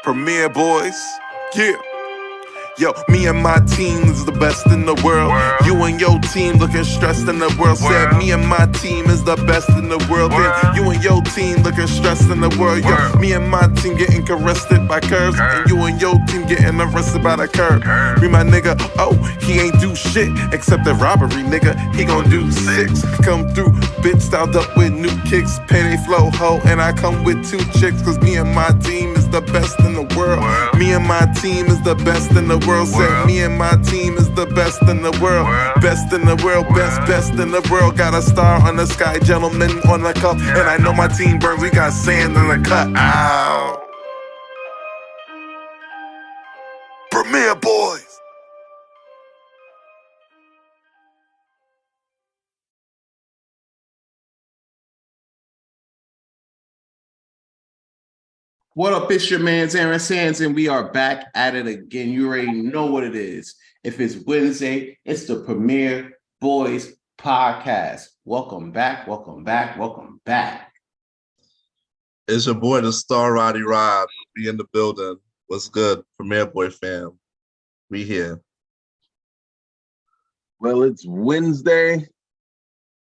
Premier Boyz, yeah. Yo, me and my team is the best in the world. You and your team looking stressed in the world. Said me and my team is the best in the world. Then you and your team looking stressed in the world. Yo, me and my team getting arrested by curves, and you and your team getting arrested by the curb. Me my nigga, oh, he ain't do shit except the robbery, nigga. He gon' do 6. Come through, bitch, styled up with new kicks, penny flow ho, and I come with 2 chicks. Cause me and my team is the best in the world. Me and my team is the best in the world. Said me and my team is the best in the world. Best in the world, best in the world. Got a star on the sky, gentleman on the cup. And I know my team burns, we got sand in the cut. Ow. Premier Boyz. What up, it's your man's Aaron Sands, and we are back at it again. You already know what it is. If it's Wednesday, it's the Premier Boyz podcast. Welcome back, welcome back, welcome back. It's your boy, the star Roddy Rob. Be in the building. What's good, Premier Boy fam? We here. Well, it's Wednesday,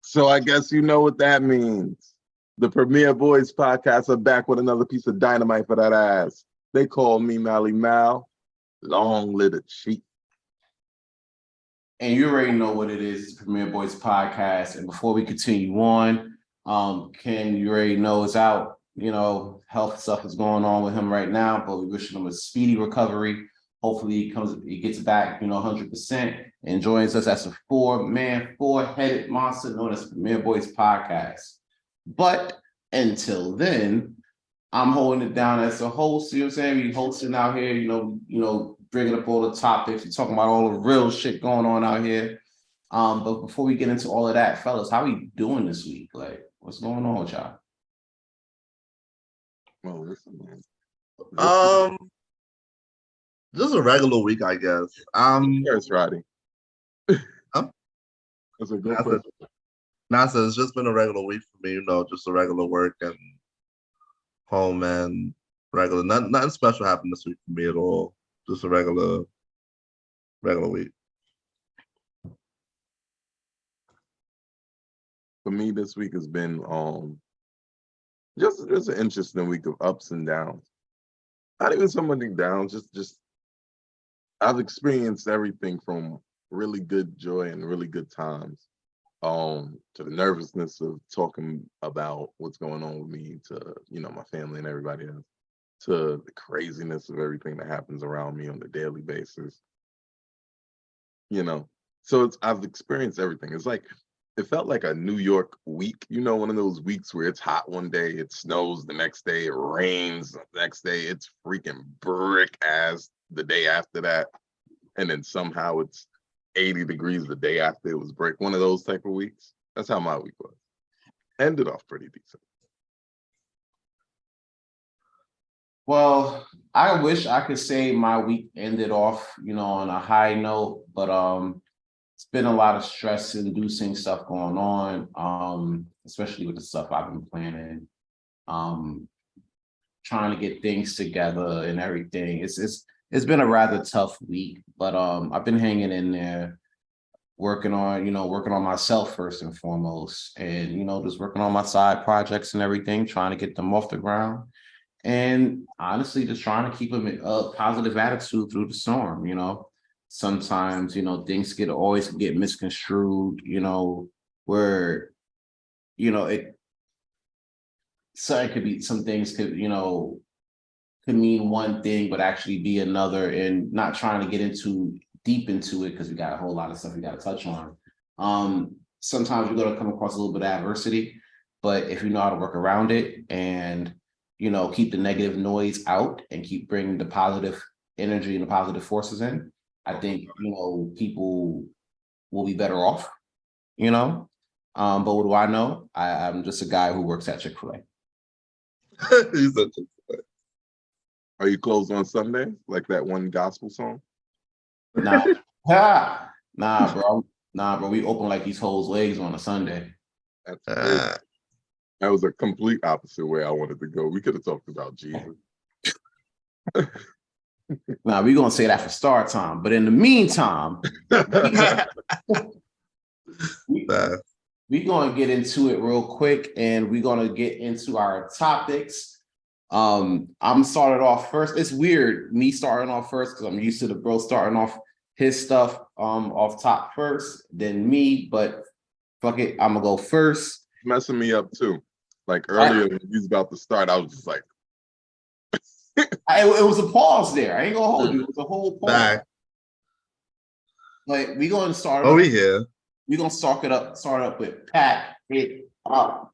so I guess you know what that means. The Premier Boyz podcast are back with another piece of dynamite for that ass. They call me Malimal, long-lived sheep. And you already know what it is. It's the Premier Boyz podcast. And before we continue on, Ken, you already know is out. You know, health stuff is going on with him right now, but we wishing him a speedy recovery. Hopefully he gets back, 100% and joins us as a four-headed monster known as Premier Boyz podcast. But until then, I'm holding it down as a host. You know what I'm saying? We hosting out here, bringing up all the topics. We're talking about all the real shit going on out here. But before we get into all of that, fellas, how we doing this week? Like, what's going on with y'all? Well, listen, man. Just a regular week, I guess. Yes, Roddy. Huh? That's a good question. So it's just been a regular week for me, just a regular work and home and regular. Nothing special happened this week for me at all. Just a regular week. For me, this week has been just an interesting week of ups and downs. Not even so many downs, just I've experienced everything from really good joy and really good times. To the nervousness of talking about what's going on with me, to my family and everybody else, to the craziness of everything that happens around me on a daily basis. So I've experienced everything. It felt like a New York week, one of those weeks where it's hot one day, it snows the next day, it rains the next day, it's freaking brick ass the day after that, and then somehow it's 80 degrees the day after it was break. One of those type of weeks. That's how my week was. Ended off pretty decent. Well, I wish I could say my week ended off, on a high note, but it's been a lot of stress-inducing stuff going on, especially with the stuff I've been planning, trying to get things together and everything. It's been a rather tough week, but I've been hanging in there, working on myself first and foremost, and just working on my side projects and everything, trying to get them off the ground, and honestly, just trying to keep a positive attitude through the storm. Sometimes things always get misconstrued. Where some things could mean one thing but actually be another, and not trying to get deep into it because we got a whole lot of stuff we got to touch on. Sometimes you're going to come across a little bit of adversity, but if you know how to work around it and keep the negative noise out and keep bringing the positive energy and the positive forces in, I think people will be better off. But what do I know? I'm just a guy who works at Chick-fil-A. He's a Chick-fil-A. Are you closed on Sunday, like that one gospel song? Nah, bro. We open like these hoes' legs on a Sunday. That was a complete opposite way I wanted to go. We could have talked about Jesus. Now we're gonna say that for Star Time, but in the meantime, we're gonna get into it real quick, and we're gonna get into our topics. I'm started off first. It's weird me starting off first because I'm used to the bro starting off his stuff off top first, then me. But fuck it, I'm gonna go first. Messing me up too. Like earlier when he was about to start, I was just like, it was a pause there. I ain't gonna hold you. It was a whole pause. Back. Like we gonna start. Oh, we here. We're gonna start up with Pack It Up.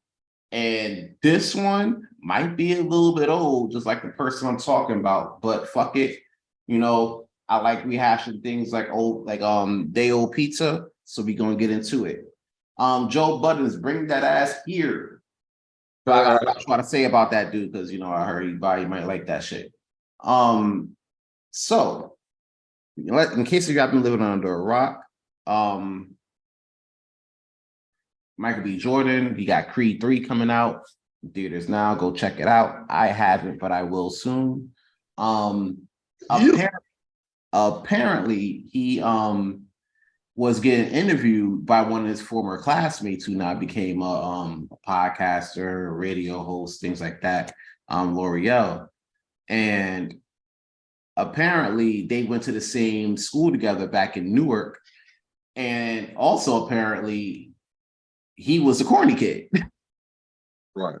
And this one might be a little bit old, just like the person I'm talking about, but fuck it. You know, I like rehashing things like day old pizza. So we're gonna get into it. Joe Buttons, bring that ass here. So I got a lot to say about that dude, because you know I heard he might like that shit. So in case you have been living under a rock, Michael B. Jordan, he got Creed 3 coming out in theaters now. Go check it out. I haven't, but I will soon. Apparently he was getting interviewed by one of his former classmates who now became a podcaster, radio host, things like that, L'Oreal. And apparently they went to the same school together back in Newark. And also apparently he was a corny kid. right.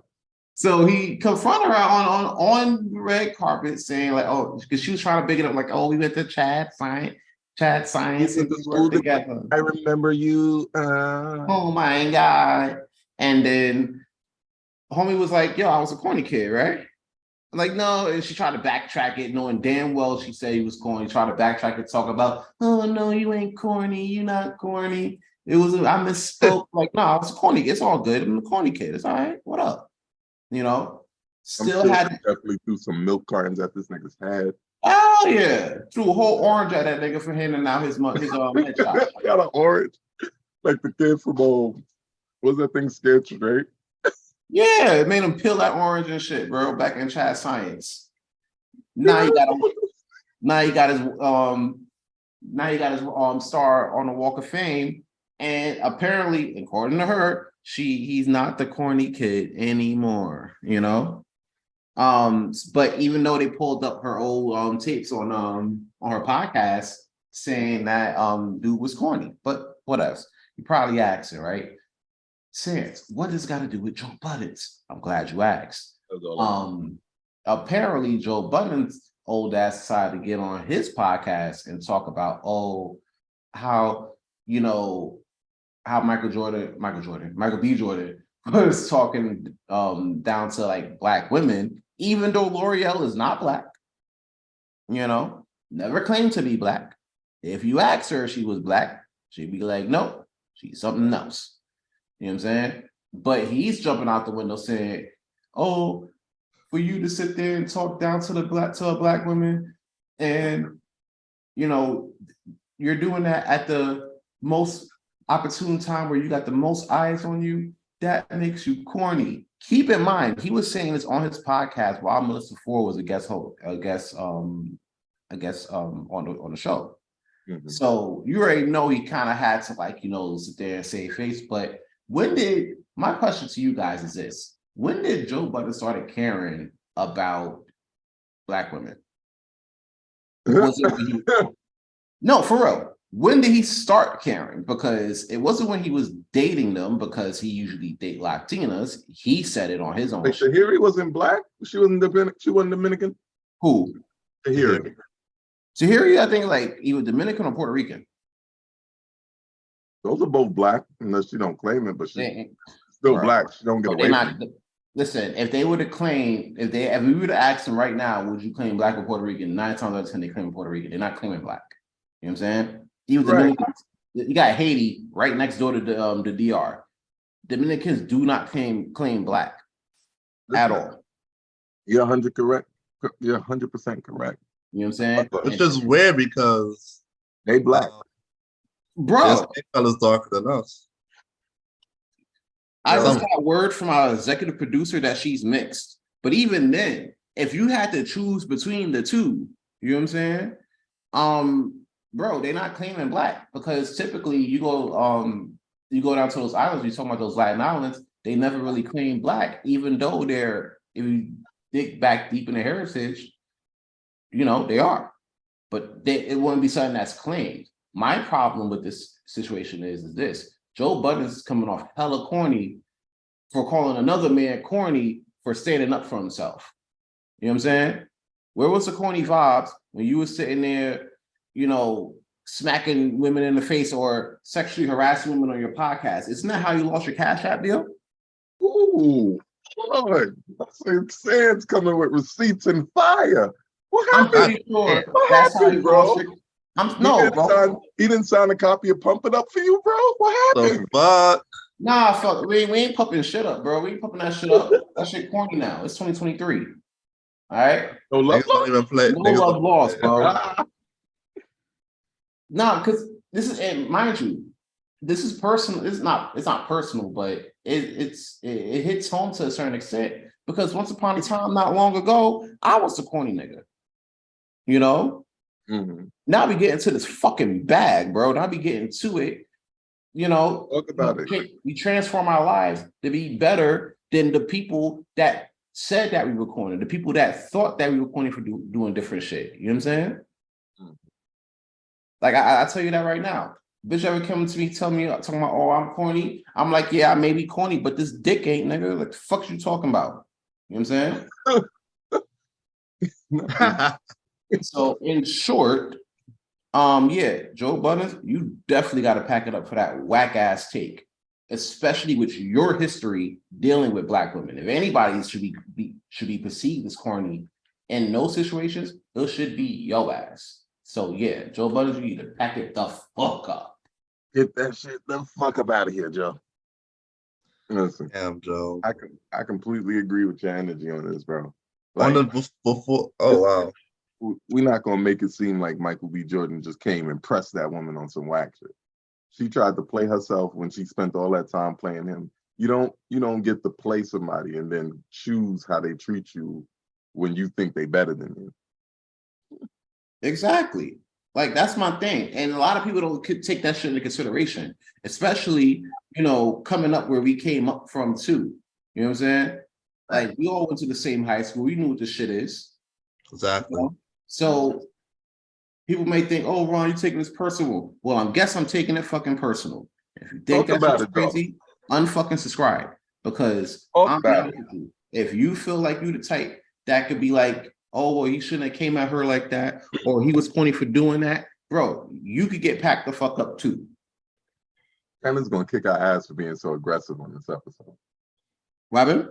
So he confronted her on the red carpet saying like, oh, because she was trying to big it up like, oh, we went to Chad Science and we worked together. I remember you. Oh my God. And then homie was like, yo, I was a corny kid, right? I'm like, no. And she tried to backtrack it, knowing damn well she said he was corny. Tried to backtrack it, talk about, oh no, you ain't corny. You not corny. I misspoke. Like, no, I was a corny kid. It's all good. I'm a corny kid. It's all right. What up? You know? Definitely threw some milk cartons at this nigga's head. Oh yeah, threw a whole orange at that nigga for handing out his headshot. I got an orange, like the kid from what's that thing, Scared Straight? Yeah, it made him peel that orange and shit, bro. Back in Chad Science. Now he got his star on the Walk of Fame, and apparently, according to her, he's not the corny kid anymore. You know. But even though they pulled up her old tapes on her podcast saying that dude was corny, but what else? You probably asked her, right? Sans, what does got to do with Joe Buttons? I'm glad you asked. Apparently Joe Buttons' old ass decided to get on his podcast and talk about how Michael B. Jordan was talking down to like black women, even though L'Oreal is not black, never claimed to be black. If you ask her if she was black, she'd be like, nope, she's something else. You know what I'm saying? But he's jumping out the window saying, oh, for you to sit there and talk down to a black woman, and you're doing that at the most opportune time where you got the most eyes on you, that makes you corny. Keep in mind, he was saying this on his podcast while Melissa Ford was a guest on the show. Mm-hmm. So you already know he kind of had to sit there and save face. But my question to you guys is this: when did Joe Budden started caring about black women? Was it no, for real. When did he start caring? Because it wasn't when he was dating them, because he usually date Latinas. He said it on his own. Like Tahiri wasn't black? She wasn't Dominican? Who? Tahiri. Tahiri, I think like either Dominican or Puerto Rican. Those are both black, unless she don't claim it, but she's still black. She don't get away from it. Listen, if we were to ask them right now, would you claim black or Puerto Rican? 9 times out of 10, they claim Puerto Rican. They're not claiming black. You know what I'm saying? Even Dominicans, you got Haiti right next door to the DR. Dominicans do not claim black at all. You're 100% correct. You're 100% correct. You know what I'm saying? It's just weird because they black. Bro, colors darker than us. I just got word from our executive producer that she's mixed. But even then, if you had to choose between the two, you know what I'm saying? Bro, they're not claiming black because typically you go down to those islands, you're talking about those Latin islands, they never really claim black, even though they're, if you dig back deep in their heritage, you know, they are. But it wouldn't be something that's claimed. My problem with this situation is this. Joe Budden's is coming off hella corny for calling another man corny for standing up for himself. You know what I'm saying? Where was the corny vibes when you were sitting there, you know, smacking women in the face or sexually harassing women on your podcast? Isn't that how you lost your Cash App deal? Ooh, Lord. Sam's coming with receipts and fire. What I'm happened? pretty sure What that's how happened, you bro? lost your... bro. He didn't sign a copy of Pump It Up for you, bro? What The happened? fuck? Nah, fuck, we ain't pumping shit up, bro. We ain't pumping that shit up. That shit corny now. It's 2023. All right? No love, Niggas don't even play. No Niggas love don't lost, play. bro. Nah, because this is, and mind you, this is personal. It's not personal, but it hits home to a certain extent because once upon a time, not long ago, I was the corny nigga. You know? Mm-hmm. Now we get into this fucking bag, bro. Now we get into it. You know, Talk about it. We transform our lives to be better than the people that said that we were corny, the people that thought that we were corny for doing different shit. You know what I'm saying? Mm. Like I tell you that right now. Bitch ever come to me, talking about, oh, I'm corny. I'm like, yeah, I may be corny, but this dick ain't, nigga. Like, the fuck you talking about? You know what I'm saying? So in short, yeah, Joe Budden, you definitely got to pack it up for that whack ass take, especially with your history dealing with black women. If anybody should be perceived as corny in those situations, it should be your ass. So yeah, Joe Budden, you need to pack it the fuck up. Get that shit the fuck up out of here, Joe. Listen, Damn, Joe. I completely agree with your energy on this, bro. On Like, the before. Oh wow. we're not gonna make it seem like Michael B. Jordan just came and pressed that woman on some whack shit. She tried to play herself when she spent all that time playing him. You don't get to play somebody and then choose how they treat you when you think they better than you. Exactly. Like that's my thing. And a lot of people don't take that shit into consideration, especially, you know, coming up where we came up from too. You know what I'm saying? Like we all went to the same high school. We knew what this shit is. Exactly. You know? So people may think, oh, Ron, you're taking this personal. Well, I guess I'm taking it fucking personal. If you think that's crazy, unfucking subscribe. Because I'm honest with you, if you feel like you the type that could be like, oh, well, he shouldn't have came at her like that, or he was corny for doing that, bro, you could get packed the fuck up too. Kenna's gonna kick our ass for being so aggressive on this episode. Robin?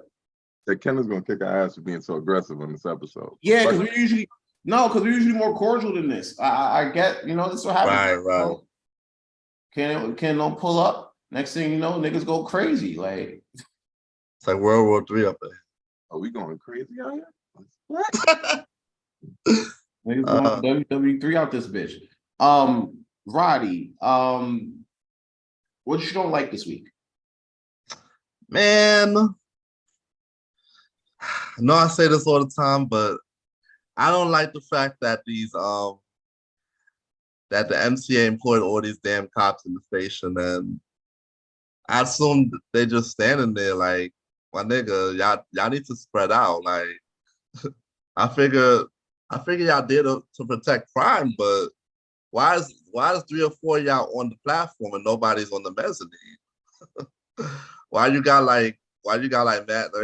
That Kenna's gonna kick our ass for being so aggressive on this episode. Yeah, because we're usually more cordial than this. I get, you know, this is what happens. Right. Ken don't pull up. Next thing you know, niggas go crazy. Like it's like World War III up there. Are we going crazy out here? What? Niggas going WWE3 out this bitch. Roddy, what you don't like this week? Man, I know I say this all the time, but I don't like the fact that these that the MCA employed all these damn cops in the station, and I assume they just standing there like, my nigga, y'all need to spread out. Like, I figure y'all did to protect crime, but why is 3 or 4 of y'all on the platform and nobody's on the mezzanine? Why you got like that? You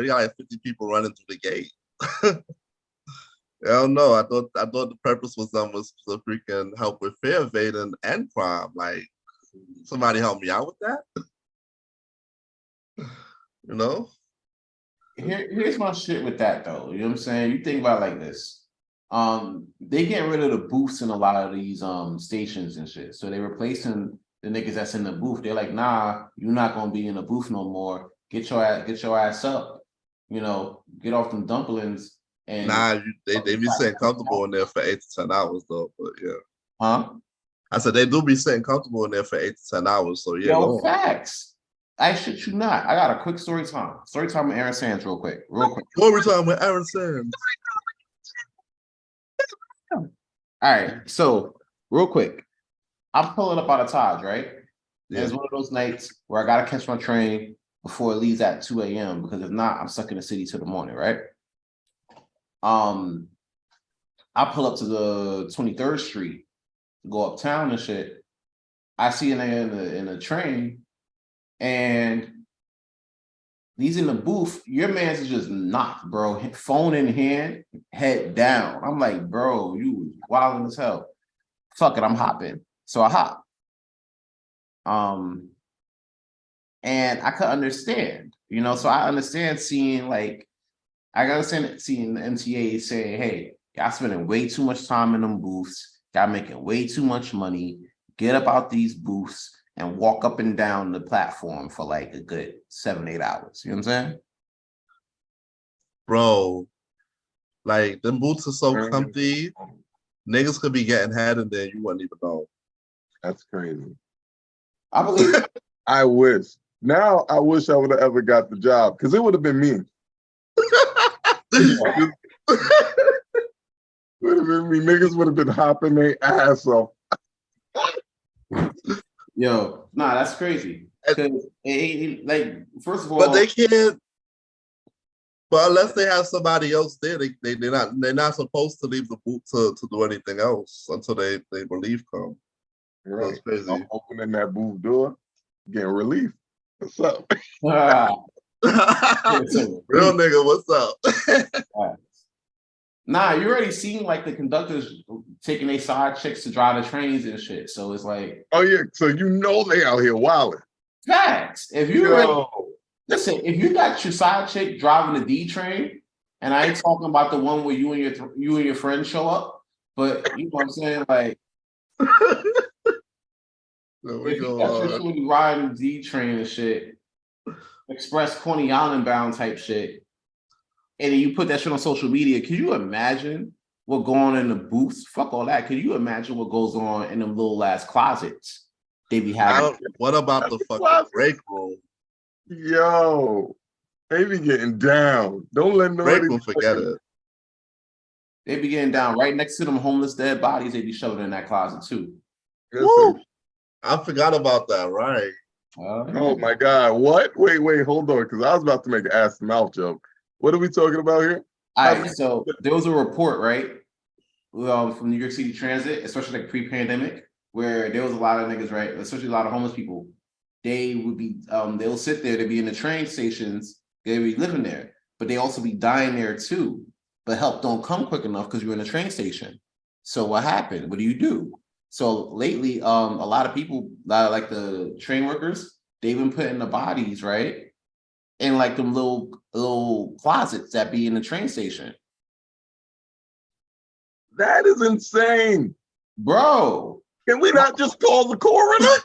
got like 50 people running through the gate. I don't know. I thought the purpose was to freaking help with fear evading and crime. Like, somebody help me out with that. You know? Here's my shit with that though. You know what I'm saying? You think about it like this. They getting rid of the booths in a lot of these stations and shit. So they replacing the niggas that's in the booth. They're like, nah, you're not gonna be in the booth no more. Get your ass up. You know, get off them dumplings. And they be sitting comfortable in there for 8 to 10 hours though. But yeah. Huh? I said they do be sitting comfortable in there for 8 to 10 hours. So yeah. Yo, facts. I shit you not. I got a quick story time. Story time with Aaron Sands real quick. Story time with Aaron Sands. All right, so real quick, I'm pulling up out of Taj, right? Yeah. And it's one of those nights where I gotta catch my train before it leaves at 2 a.m. because if not, I'm stuck in the city till the morning, right? I pull up to the 23rd Street, go uptown and shit. I see a nigga in a train, and he's in the booth. Your man's is just knocked, bro. Phone in hand, head down. I'm like, bro, you wilding as hell. Fuck it, I'm hopping. So I hop. And I could understand, so I understand seeing like, I understand seeing the MTA saying, hey, y'all spending way too much time in them booths, y'all making way too much money, get up out these booths and walk up and down the platform for like a good 7-8 hours. You know what I'm saying? Bro, like them boots are so comfy. Niggas could be getting head in there, you wouldn't even know. That's crazy. I believe it. I wish. Now I wish I would have ever got the job because it would have been me. Would have been me. Niggas would have been hopping their ass off. Yo, nah, that's crazy. Like, first of all, But they can't. But unless they have somebody else there, they're not supposed to leave the boot to do anything else until they relief come. Right. That's crazy. I'm opening that booth door, getting relief. What's up? Real nigga, what's up? Nah, you already seen like the conductors taking their side chicks to drive the trains and shit. So it's like, Oh yeah, so they out here wilding. Facts. If you listen, if you got your side chick driving the D train, and I ain't talking about the one where you and your friends show up, but you know what I'm saying, like. If you got your shorty riding the D train and shit, Express Coney Island bound type shit, and then you put that shit on social media, can you imagine what going on in the booths? Fuck all that. Can you imagine what goes on in them little ass closets they be having? What about the fucking break room? Yo, they be getting down. Don't let nobody break room forget it. They be getting down right next to them homeless dead bodies. They be shoving in that closet too. Woo! I forgot about that, right? Oh my God. What? Wait, hold on. Because I was about to make an ass to mouth joke. What are we talking about here? All right, so there was a report, right? From New York City Transit, especially like pre-pandemic, where there was a lot of niggas, right? Especially a lot of homeless people. They would be, they'll sit there, they'd be in the train stations, they'd be living there, but they also be dying there too. But help don't come quick enough because you're in a train station. So what happened? What do you do? So lately, a lot of people, like the train workers, they've been putting the bodies, right, in like them little closets that be in the train station. That is insane. Bro. Can we not just call the coroner?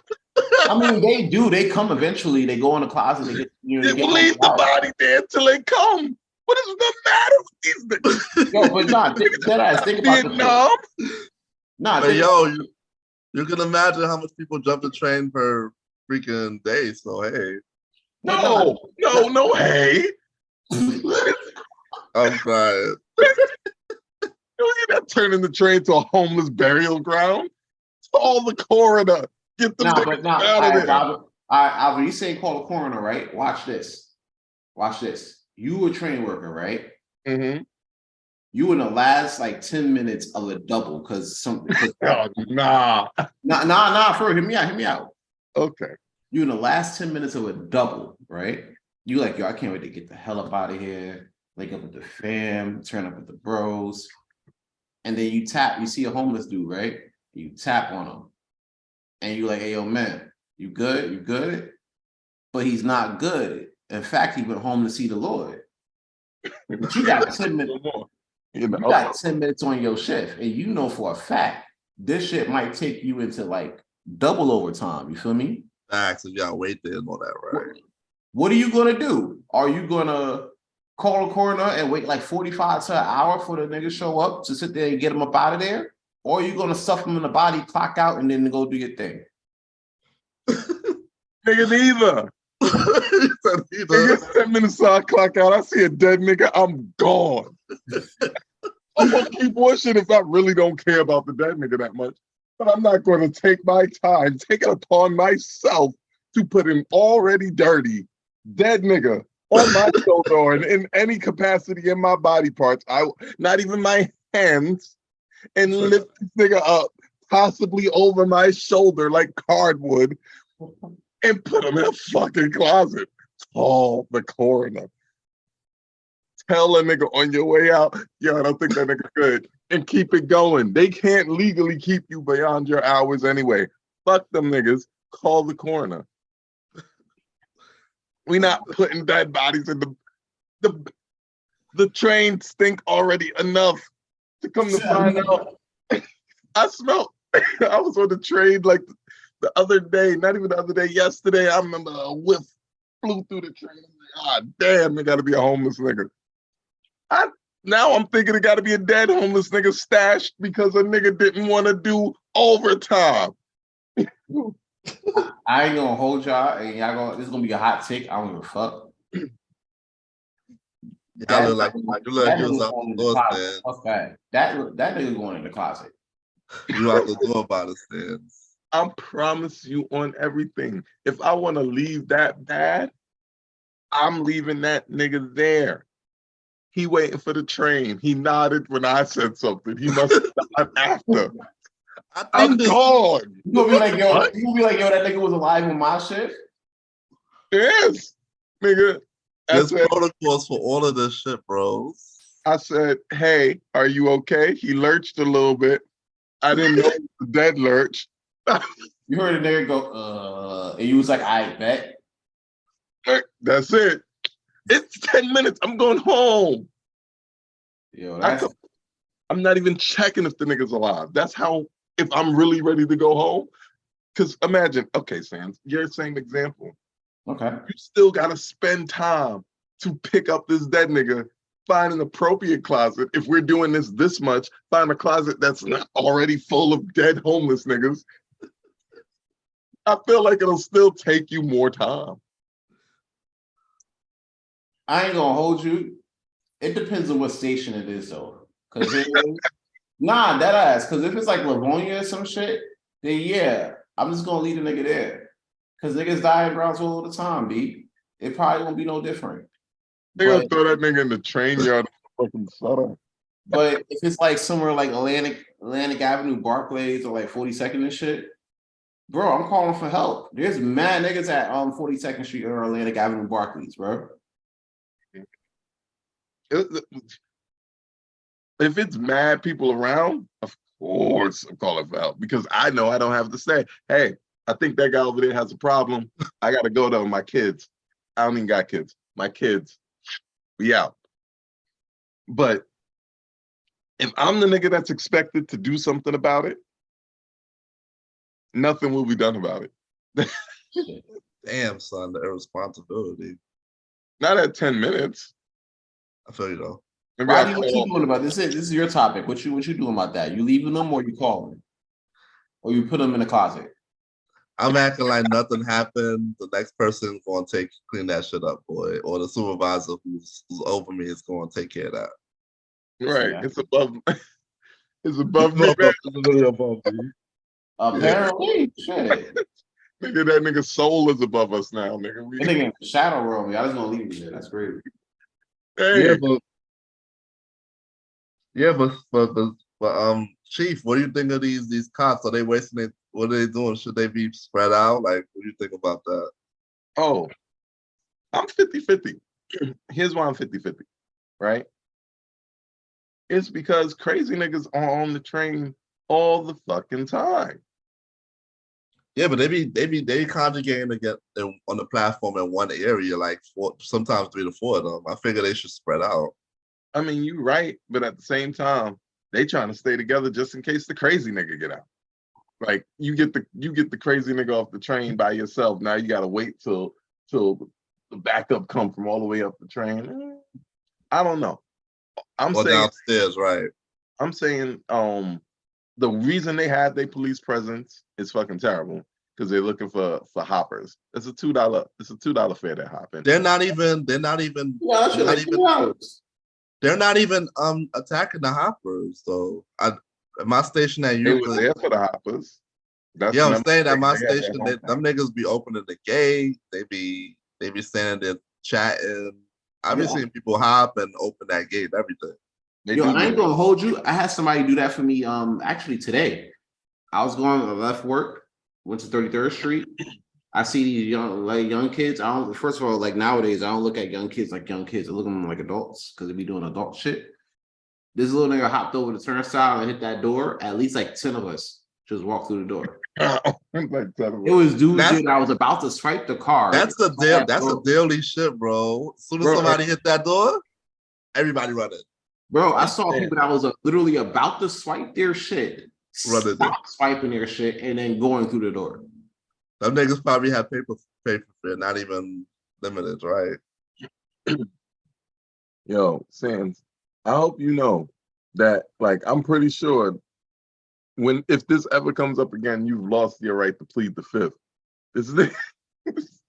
I mean, they do. They come eventually. They go in the closet. They get, they leave the body there until they come. What is the matter with these niggas? Yo, but nah, deadass, think about Vietnam. Nah, but yo, you can imagine how much people jump the train per freaking day. So hey, no, hey. I'm trying. You're not turning the train to a homeless burial ground. Call the coroner. Get the out of there. All right, you say call the coroner, right? Watch this. You a train worker, right? Mm-hmm. You in the last like 10 minutes of a double because something. Nah. For hear me out. Okay. You in the last 10 minutes of a double, right? You like, yo, I can't wait to get the hell up out of here. Link up with the fam, turn up with the bros. And then you see a homeless dude, right? You tap on him. And you like, hey, yo, man, you good? You good? But he's not good. In fact, he went home to see the Lord. But you got 10 minutes. You got 10 minutes on your shift. And you know for a fact, this shit might take you into like double overtime. You feel me? Facts, if y'all wait there and all that, right? What are you going to do? Are you going to call a coroner and wait like 45 to an hour for the nigga show up to sit there and get him up out of there? Or are you going to stuff him in the body, clock out, and then go do your thing? Nigga, neither. Nigga, 10 minutes till I clock out. I see a dead nigga, I'm gone. I'm gonna keep watching if I really don't care about the dead nigga that much. But I'm not going to take my time, take it upon myself to put an already dirty dead nigga on my shoulder and in any capacity in my body parts. Not even my hands, and lift this nigga up, possibly over my shoulder like cardwood, and put him in a fucking closet. Oh, the coroner. Tell a nigga on your way out, yo, I don't think that nigga good. And keep it going. They can't legally keep you beyond your hours anyway. Fuck them niggas. Call the coroner. We not putting dead bodies in the train stink already enough to come to find out. I smelled. I was on the train like the other day, not even the other day, yesterday. I remember a whiff flew through the train. I'm like, damn, there gotta be a homeless nigga. Now I'm thinking it gotta be a dead homeless nigga stashed because a nigga didn't want to do overtime. I ain't gonna hold y'all, and y'all this is gonna be a hot take. I don't give a fuck. I look like you look he was out the door stand. Fuck that nigga going in the closet. You out the door by the stands. I promise you on everything. If I want to leave that bad, I'm leaving that nigga there. He waiting for the train. He nodded when I said something. He must have died after. I'm gone. You gonna be like, yo, that nigga was alive on my shift? Yes, nigga. There's protocols for all of this shit, bros. I said, hey, are you okay? He lurched a little bit. I didn't know it was a dead lurch. You heard a nigga go, and you was like, I bet. That's it. It's 10 minutes. I'm going home. Yo, I'm not even checking if the nigga's alive. That's how, if I'm really ready to go home. Because imagine, okay, Sans, your same example. Okay. You still got to spend time to pick up this dead nigga, find an appropriate closet. If we're doing this much, find a closet that's not already full of dead homeless niggas. I feel like it'll still take you more time. I ain't gonna hold you. It depends on what station it is, though. Cause that ass. Cause if it's like Livonia or some shit, then yeah, I'm just gonna leave the nigga there. Cause niggas die in Brownsville all the time, B. It probably won't be no different. They gonna throw that nigga in the train yard and fucking shut up. But if it's like somewhere like Atlantic Avenue, Barclays, or like 42nd and shit, bro, I'm calling for help. There's mad niggas at 42nd Street or Atlantic Avenue, Barclays, bro. If it's mad people around, of course I'm calling for help because I know I don't have to say, hey, I think that guy over there has a problem. I gotta go to my kids. I don't even got kids. My kids, we out. But if I'm the nigga that's expected to do something about it, nothing will be done about it. Damn, son, the irresponsibility. Not at 10 minutes. I feel you though. Roddy, what you doing about this? This is your topic. What you doing about that? You leaving them or you calling them? Or you put them in the closet? I'm acting like nothing happened. The next person going to clean that shit up, boy. Or the supervisor who's over me is going to take care of that. Right. Yeah. It's above me. It's literally above me. Apparently, shit. Nigga, that nigga's soul is above us now, nigga. That nigga in the shadow realm. Y'all just gonna leave me there. That's great. Hey. But Chief, what do you think of these cops? Are they wasting it? What are they doing? Should they be spread out? Like, what do you think about that? Oh, I'm 50-50. Here's why I'm 50-50, right? It's because crazy niggas are on the train all the fucking time. Yeah, but they congregating to get on the platform in one area, like sometimes 3 to 4 of them. I figure they should spread out. I mean, you're right, but at the same time, they trying to stay together just in case the crazy nigga get out. Like you get the crazy nigga off the train by yourself. Now you gotta wait till the backup come from all the way up the train. I don't know. I'm saying downstairs, right? I'm saying the reason they have their police presence is fucking terrible because they're looking for hoppers. It's a $2 fare that hop in. They're not even. Yeah, that's like $2. They're not even attacking the hoppers. So at my station at They was Euclid, there for the hoppers. That's yeah, I'm remember saying at my they had their station, hometown. them niggas be opening the gate. They be standing there chatting. I be Yeah. seeing people hop and open that gate and everything. They Yo, do I be ain't gonna hold you. I had somebody do that for me. Actually today, I was going to left work, went to 33rd Street. I see these young kids. I don't. First of all, like nowadays, I don't look at young kids like young kids. I look at them like adults because they be doing adult shit. This little nigga hopped over the turnstile and hit that door. At least like 10 of us just walked through the door. like It was dudes That's- that I was about to swipe the card. That's a daily shit, bro. As soon as Bro, somebody hit that door, everybody running. Bro, I saw people that was literally about to swipe their shit, Running stop swiping their shit, and then going through the door. Them niggas probably have paper fear, not even limited, right? Yo, Sans, I hope you know that, like, I'm pretty sure if this ever comes up again, you've lost your right to plead the fifth. This nigga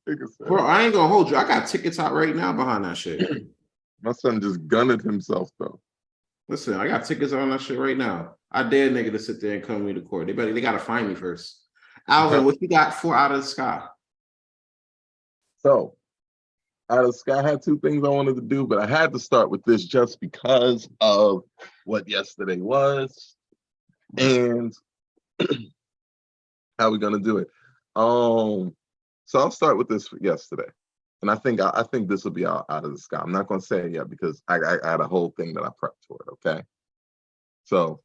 said, Bro, I ain't gonna hold you. I got tickets out right now behind that shit. my son just gunned himself though. Listen, I got tickets on that shit right now. I dare nigga to sit there and come me to court. They gotta find me first. Alvin, what you got for Out of the Sky? So, Out of the Sky, I had two things I wanted to do, but I had to start with this just because of what yesterday was and how we gonna do it. So I'll start with this for yesterday, and I think this will be Out of the Sky. I'm not gonna say it yet because I had a whole thing that I prepped for it. Okay, so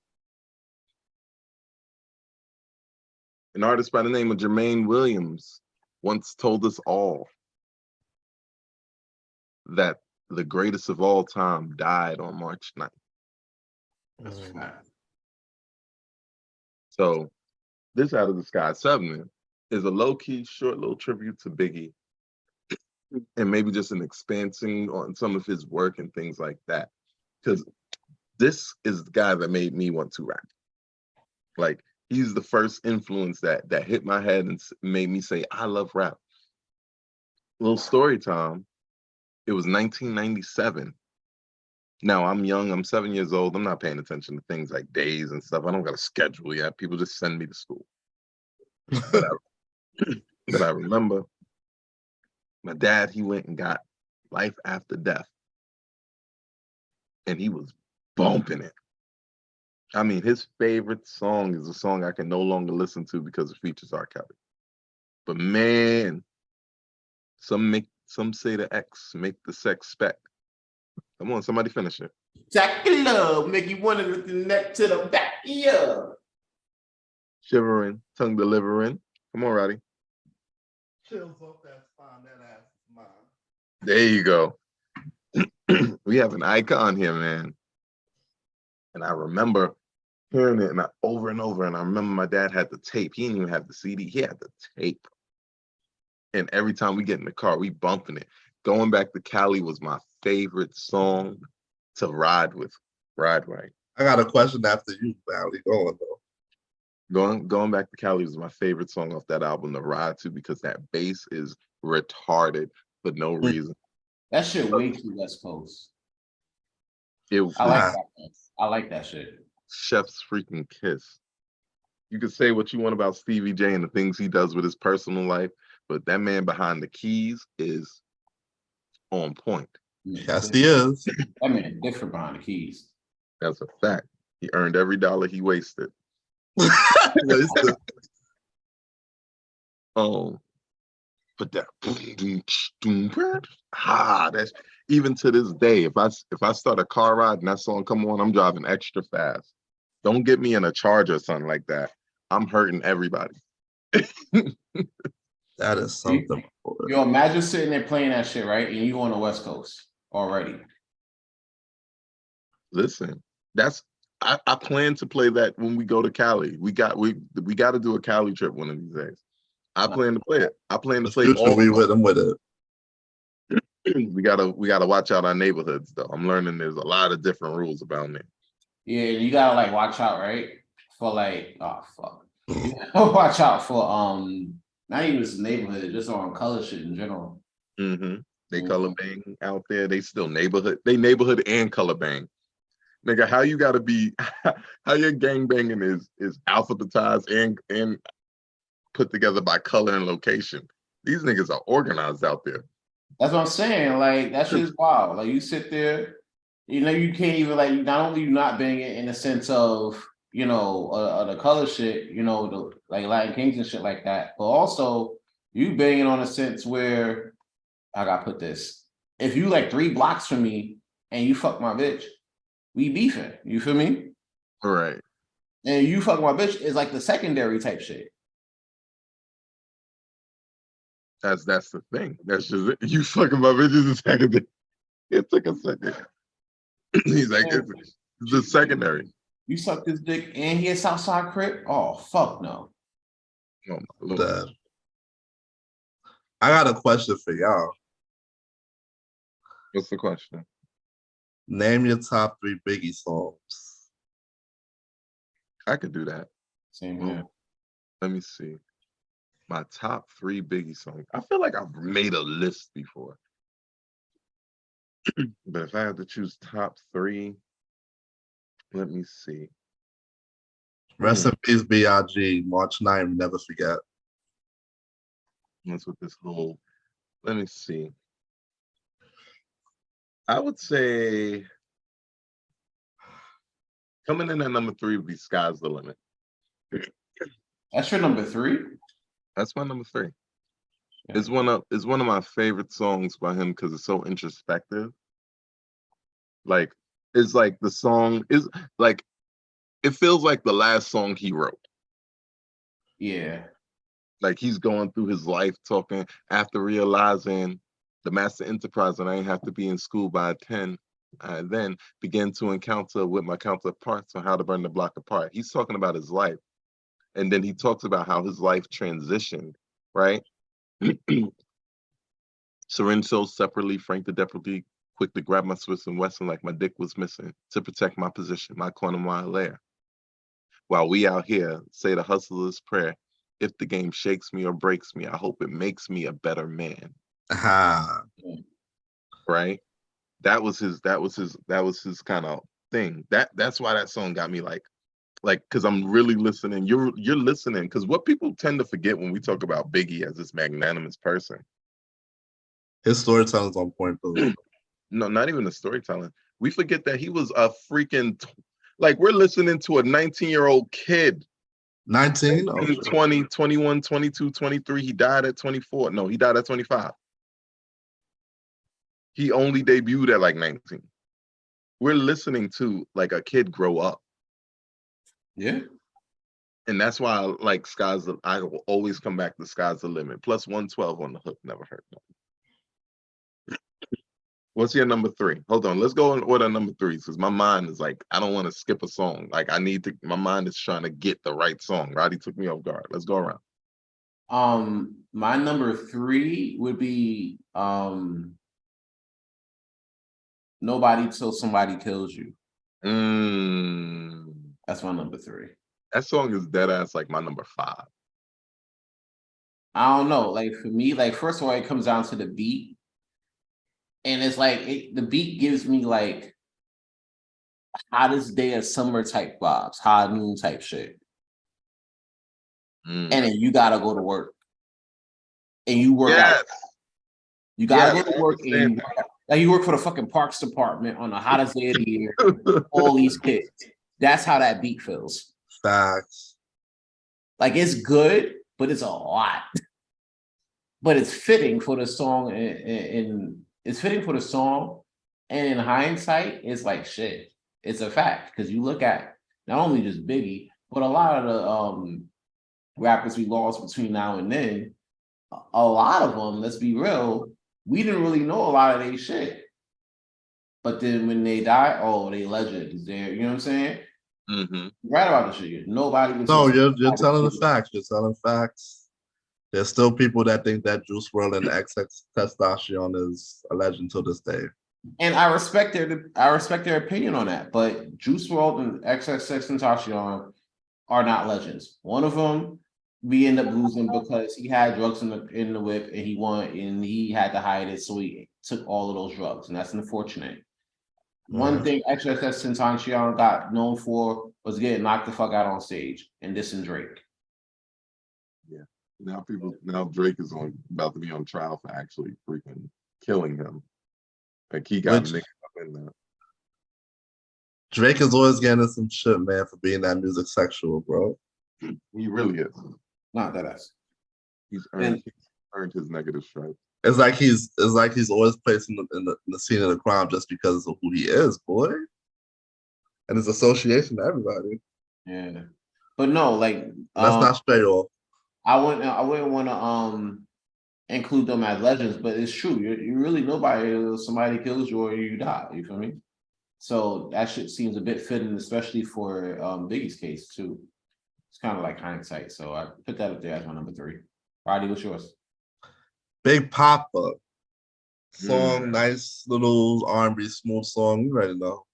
an artist by the name of Jermaine Williams once told us all that the greatest of all time died on March 9th. That's a fact. So this Out of the Sky 7 is a low-key, short little tribute to Biggie and maybe just an expansion on some of his work and things like that. Because this is the guy that made me want to rap. Like, he's the first influence that hit my head and made me say, I love rap. Little story time. It was 1997. Now I'm young, I'm 7 years old. I'm not paying attention to things like days and stuff. I don't got a schedule yet. People just send me to school. But I remember my dad, he went and got Life After Death. And he was bumping it. I mean, his favorite song is a song I can no longer listen to because it features R. Kelly. But man, some say the X make the sex spec. Come on, somebody finish it. Jack love make you want to look the neck to the back. Yeah. Shivering, tongue delivering. Come on, Roddy. Chills off that spine, that ass is mine. There you go. We have an icon here, man. And I remember hearing it over and over. And I remember my dad had the tape. He didn't even have the CD. He had the tape. And every time we get in the car, we bumping it. Going Back to Cali was my favorite song to ride with. Ride right. I got a question after you, Valley. Going though. Going Back to Cali was my favorite song off that album to ride to because that bass is retarded for no reason. That shit way too West Coast. I like that. I like that shit. Chef's freaking kiss. You can say what you want about Stevie J and the things he does with his personal life, but that man behind the keys is on point. Yes, he is. That man different behind the keys. That's a fact. He earned every dollar he wasted. But that that's even to this day. If I start a car ride and that song come on, I'm driving extra fast. Don't get me in a Charger or something like that. I'm hurting everybody. That is something. Yo, imagine sitting there playing that shit, right? And you on the West Coast already. Listen, I plan to play that when we go to Cali. We got to do a Cali trip one of these days. I plan to play it. I plan to play all. We with him with it. We gotta watch out our neighborhoods though. I'm learning there's a lot of different rules about me. Yeah, you gotta like watch out, right? For like, oh fuck. You gotta watch out for not even this neighborhood, just on color shit in general. Mm-hmm. They color bang out there. They still neighborhood. They neighborhood and color bang. Nigga, how you gotta be? How your gang banging is alphabetized and put together by color and location. These niggas are organized out there. That's what I'm saying. Like that shit is wild. Like you sit there, you know, you can't even like. Not only you not banging in the sense of the color shit, the like Latin Kings and shit like that, but also you banging on a sense where I gotta put this. If you like 3 blocks from me and you fuck my bitch, we beefing. You feel me? All right. And you fuck my bitch is like the secondary type shit. That's the thing. That's just it. You fucking my bitch is a secondary. It took a second. He's like, it's the secondary. You suck this dick and he a Southside Crip? Oh fuck no. Oh, my Lord. I got a question for y'all. What's the question? Name your top 3 Biggie songs. I could do that. Same here. Let me see. My top 3 Biggie songs. I feel like I've made a list before. But if I had to choose top 3, let me see. Rest in peace, B.I.G. March 9th, never forget. What's with this whole? Let me see. I would say coming in at number 3 would be "Sky's the Limit." That's your number 3? That's my number 3. Yeah. It's one of my favorite songs by him because it's so introspective. Like it's like the song is like it feels like the last song he wrote. Yeah. Like he's going through his life talking after realizing the master enterprise and I ain't have to be in school by 10. I then began to encounter with my counterparts on how to burn the block apart. He's talking about his life. And then he talks about how his life transitioned, right? Syringe sold separately, Frank the Deputy, quick to grab my Swiss and Wesson like my dick was missing to protect my position, my corner, my lair. While we out here say the hustler's prayer, if the game shakes me or breaks me, I hope it makes me a better man. Right? That was his kind of thing. That's why that song got me like because I'm really listening. You're listening because what people tend to forget when we talk about Biggie as this magnanimous person. His storytelling's on point, though. No, not even the storytelling. We forget that he was a freaking like we're listening to a 19-year-old kid. 19? 20, 21, 22, 23. He died at 24. No, he died at 25. He only debuted at like 19. We're listening to like a kid grow up. Yeah. And that's why I like I will always come back to Sky's the Limit. Plus 112 on the hook, never hurt no. What's your number 3? Hold on, let's go in order number 3 because my mind is like, I don't want to skip a song. Like my mind is trying to get the right song. Roddy took me off guard. Let's go around. My number 3 would be Nobody Till Somebody Kills You. That's my number 3. That song is dead ass like my number 5. I don't know. Like for me, like first of all, it comes down to the beat. And it's like the beat gives me like hottest day of summer type vibes, high noon type shit. And then you gotta go to work. And you work out. You gotta go to work and you work for the fucking parks department on the hottest day of the year. All these kids. That's how that beat feels. Facts. Like it's good, but it's a lot. But it's fitting for the song, and it's fitting for the song. And in hindsight, it's like shit. It's a fact because you look at not only just Biggie, but a lot of the rappers we lost between now and then. A lot of them, let's be real, we didn't really know a lot of their shit. But then when they die, oh, they legends. There, you know what I'm saying? Mm-hmm. Right about the shit. Nobody. No, you're telling the facts. You're telling facts. There's still people that think that Juice WRLD and XX Testosterone is a legend till this day. And I respect their opinion on that. But Juice WRLD and XX Testosterone are not legends. One of them we end up losing because he had drugs in the whip and he won and he had to hide it, so he took all of those drugs, and that's unfortunate. One thing XXXTentacion got known for was getting knocked the fuck out on stage and dissing Drake. Yeah. Now Drake is about to be on trial for actually freaking killing him. Like he got mixed up in that. Drake is always getting some shit, man, for being that music sexual, bro. He really is. Not that ass. He's earned his negative stripe. It's like he's always placed in the scene of the crime just because of who he is, boy. And his association to everybody. Yeah. But no, like That's not straight off. I wouldn't want to include them as legends, but it's true. You really nobody. Somebody kills you or you die. You feel me? So that shit seems a bit fitting, especially for Biggie's case too. It's kind of like hindsight. So I put that up there as my number 3. Roddy, what's yours? Big Papa. Song, nice little R&B smooth song. You already know.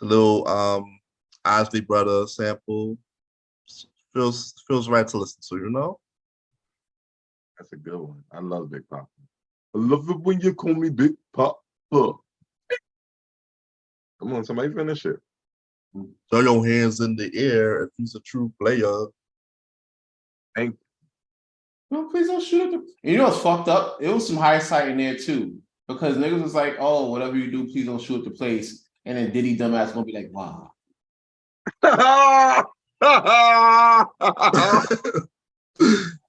The little Isley Brother sample feels right to listen to, you know? That's a good one. I love Big Papa. I love it when you call me Big Papa. Come on, somebody finish it. Throw your hands in the air if he's a true player. Thank you. No, please don't shoot at the. You know what's fucked up? It was some hindsight in there too, because niggas was like, "Oh, whatever you do, please don't shoot at the place." And then Diddy dumbass gonna be like, "Wow."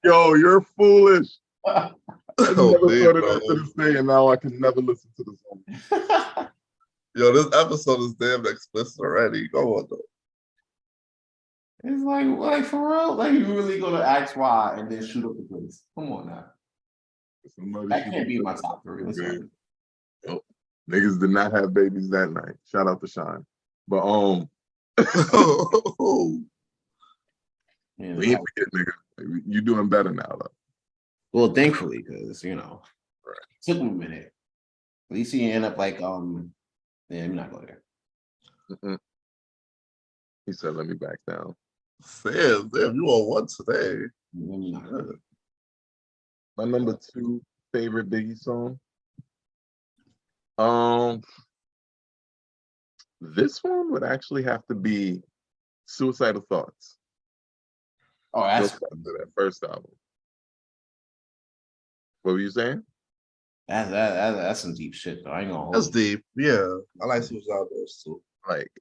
Yo, you're foolish. I never thought of that bro. to this day, and now I can never listen to the song. Yo, this episode is damn explicit already. Go on, though. It's like for real, like you really gonna ask why and then shoot up the place? Come on now, that can't be my top 3. Oh, niggas did not have babies that night. Shout out to Shine, but Yeah, we ain't forget, nigga. You doing better now, though. well, thankfully, because you know, Right. Took him a minute. At least he end up like yeah, let me not go there. He said, "Let me back down." Damn, you on one today. Let me not go there. My number 2 favorite Biggie song. This one would actually have to be "Suicidal Thoughts." Oh, that's that first album. What were you saying? that's some deep shit though. I ain't gonna hold That's you. deep. Yeah, I like Suicide Those too. Like,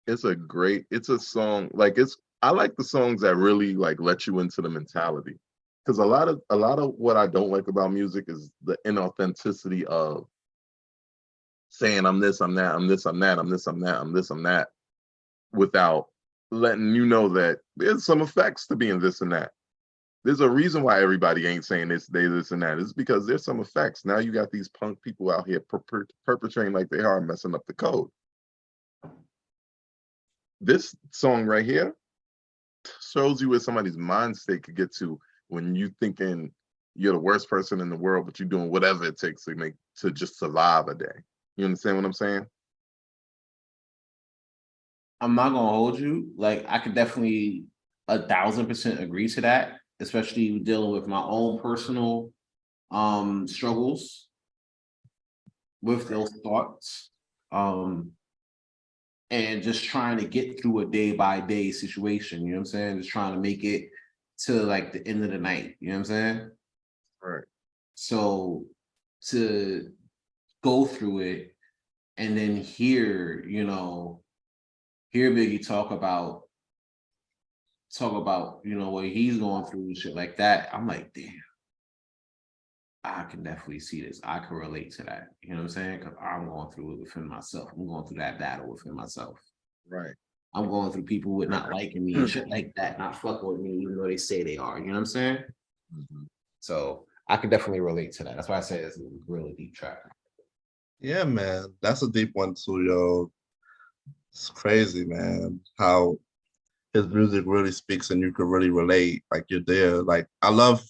it's a song. Like, I like the songs that really like let you into the mentality. Because a lot of what I don't like about music is the inauthenticity of saying I'm this, I'm that, I'm this, I'm that, I'm this, I'm that, I'm this, I'm that, without letting you know that there's some effects to being this and that. There's a reason why everybody ain't saying this, this, and that. It's because there's some effects. Now you got these punk people out here perpetrating like they are, messing up the code. This song right here shows you where somebody's mind state could get to when you thinking you're the worst person in the world, but you're doing whatever it takes to just survive a day. You understand what I'm saying? I'm not gonna hold you. Like I could definitely 1,000% agree to that, especially dealing with my own personal struggles with those thoughts. And just trying to get through a day-by-day situation, you know what I'm saying? Just trying to make it to like the end of the night, you know what I'm saying? Right. So to go through it and then hear Biggie talk about, what he's going through and shit like that, I'm like, damn, I can definitely see this. I can relate to that. You know what I'm saying? Because I'm going through it within myself. I'm going through that battle within myself. Right. I'm going through people with not liking me and shit like that, not fucking with me, even though they say they are. You know what I'm saying? Mm-hmm. So I can definitely relate to that. That's why I say it's a really deep track. Yeah, man. That's a deep one too, yo. It's crazy, man. How his music really speaks and you can really relate. Like you're there. Like I love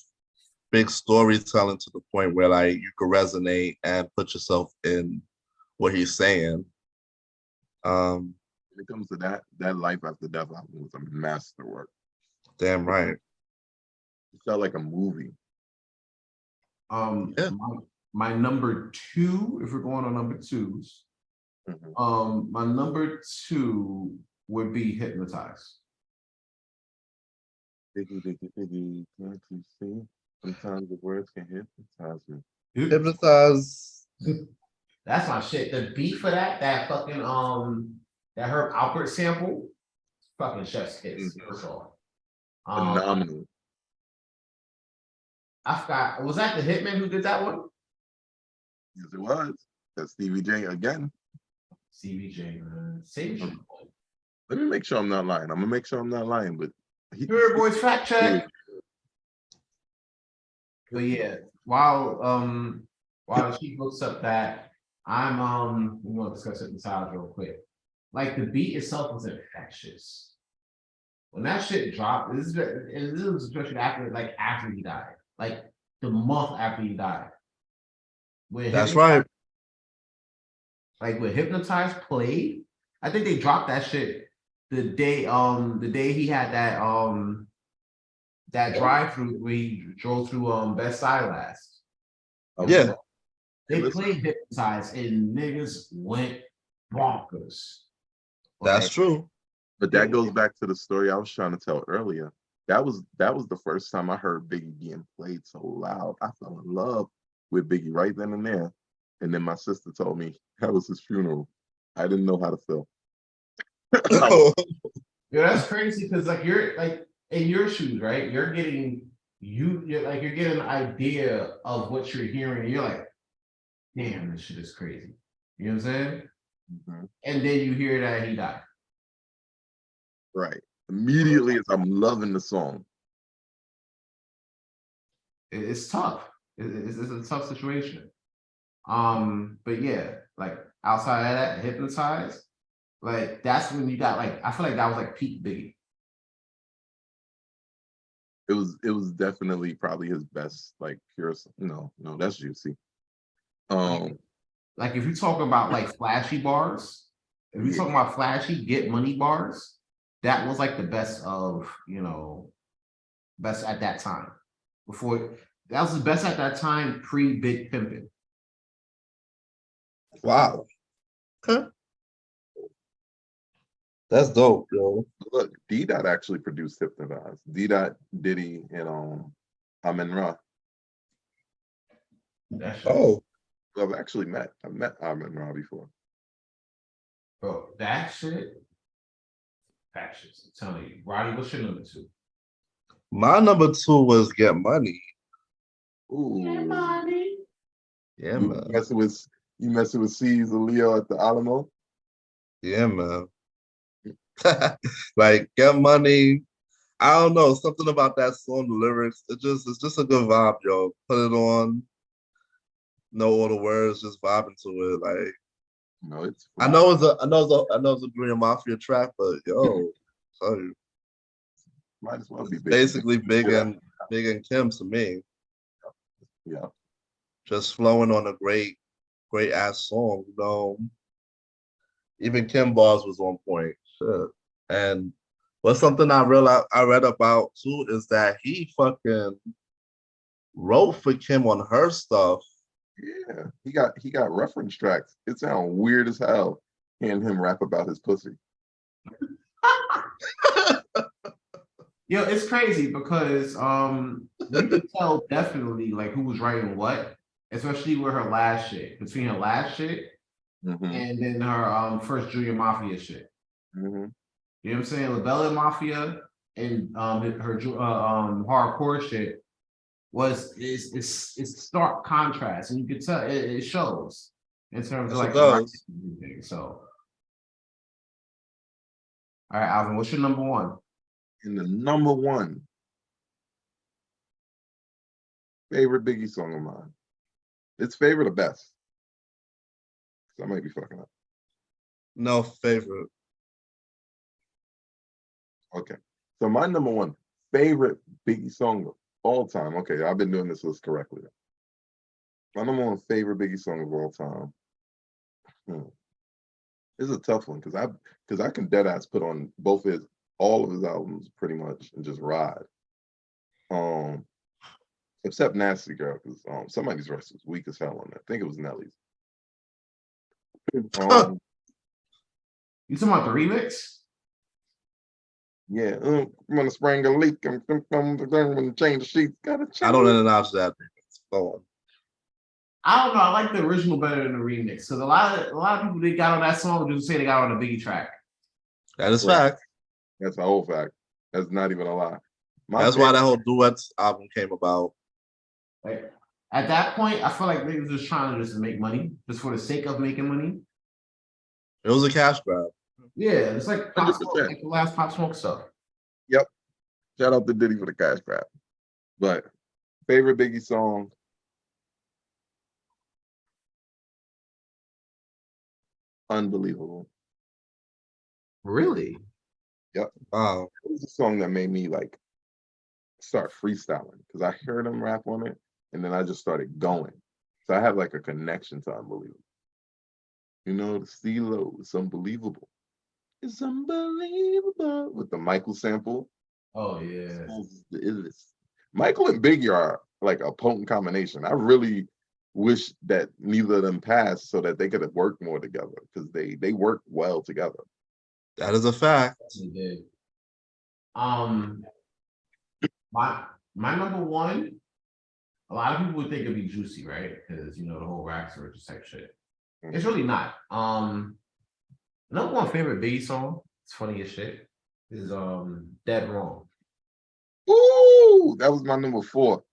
big storytelling to the point where like you can resonate and put yourself in what he's saying. When it comes to that Life After Death album was a masterwork. Damn right. It felt like a movie. Yeah. my number two, if we're going on number twos, my number two would be Hypnotized. Biggie, can't you see? Sometimes the words can hypnotize me. Hypnotize. That's my shit. The beat for that fucking that Herb Alpert sample, fucking chef's kiss for sure. Phenomenal. I forgot. Was that the Hitman who did that one? Yes, it was. That's Stevie J again. Stevie J, man. Same shit. Let me make sure I'm not lying. I'm gonna make sure I'm not lying, but Here, boys, fact check. But yeah, while the chief looks up that, I'm we're gonna discuss it inside real quick. Like the beat itself was infectious. When that shit dropped, this was especially after he died, like the month after he died. That's right. Like when Hypnotized played, I think they dropped that shit the day he had that drive-through where he drove through Best Side last. Yeah. They played Hypnotized and niggas went bonkers. That's true. But that goes back to the story I was trying to tell earlier. That was the first time I heard Biggie being played so loud. I fell in love with Biggie right then and there. And then my sister told me that was his funeral. I didn't know how to feel. Yeah, that's crazy because like you're like in your shoes, right? You're getting an idea of what you're hearing. And you're like, damn, this shit is crazy. You know what I'm saying? And then you hear that he died. Right. Immediately as I'm loving the song. It's tough. It's a tough situation. But yeah, like outside of that, Hypnotized, like that's when you got like I feel like that was like peak Biggie. It was definitely probably his best, like pure. No, that's juicy. Like if you talk about like flashy bars, if you talking about flashy get money bars, that was like the best of best at that time. That was the best at that time pre Big Pimpin'. Wow. Okay. That's dope, yo. Look, D-Dot actually produced Hypnotized. D-Dot, Diddy, and Amin-Ra. Oh. I've actually met Amin-Ra before. Bro, that shit. I'm telling you. Roddy, what's your number two? My number two was Get Money. Ooh. Get money. Yeah, You man. messing with C's and Leo at the Alamo? Yeah, man. Like Get Money. I don't know, something about that song, the lyrics. It's just a good vibe, yo. Put it on. Know all the words, just vibing to it. Like No, it's I know it's a Junior Mafia track, but yo, tell you, might as well be big. basically Big and Kim to me. Yeah. Just flowing on a great ass song, Even Kim bars was on point. Shit. And what's something I read about too is that he fucking wrote for Kim on her stuff. Yeah. He got reference tracks. It sounds weird as hell hearing him rap about his pussy. Yo, it's crazy because you can tell definitely like who was writing what, especially with her last shit. Between her last shit and then her first Junior Mafia shit. You know what I'm saying? Labella Mafia and her hardcore shit is stark contrast, and you can tell it shows in terms of like everything. So, all right, Alvin, what's your number one? And the number one favorite Biggie song of mine. It's favorite or best? I might be fucking up. No, favorite. Okay. So my number one favorite Biggie song of all time. Okay, I've been doing this list correctly. My number one favorite Biggie song of all time. This is a tough one because I can deadass put on all of his albums pretty much and just ride. So except Nasty Girl, because somebody's verse was weak as hell on that. I think it was Nelly's. You talking about the remix? Yeah, I'm gonna spring a leak. I'm gonna change the sheets. Gotta change. I don't announce that. Go on. I don't know. I like the original better than the remix. Because a lot of people they got on that song just say they got on the Biggie track. That is Right. fact. That's a whole fact. That's not even a lie. That's why that whole duets album came about. Like at that point, I feel like they were just trying to just make money, just for the sake of making money. It was a cash grab. Yeah, it's like Pop Smoke, 100%. like the last Pop Smoke stuff. Yep. Shout out to Diddy for the cash grab. But favorite Biggie song? Unbelievable. Really? Wow. It was a song that made me like start freestyling because I heard him rap on it and then I just started going. So I have like a connection to Unbelievable. You know, the CeeLo is unbelievable. It's unbelievable with the Michael sample. Oh yeah. Michael and Biggie are like a potent combination. I really wish that neither of them passed so that they could have worked more together because they work well together. That is a fact. He did. My number one, a lot of people would think it'd be Juicy, right? Because you know the whole Rax or just type shit. It's really not. Number one favorite Biggie song, it's funny as shit, is Dead Wrong. Ooh, that was my number 4.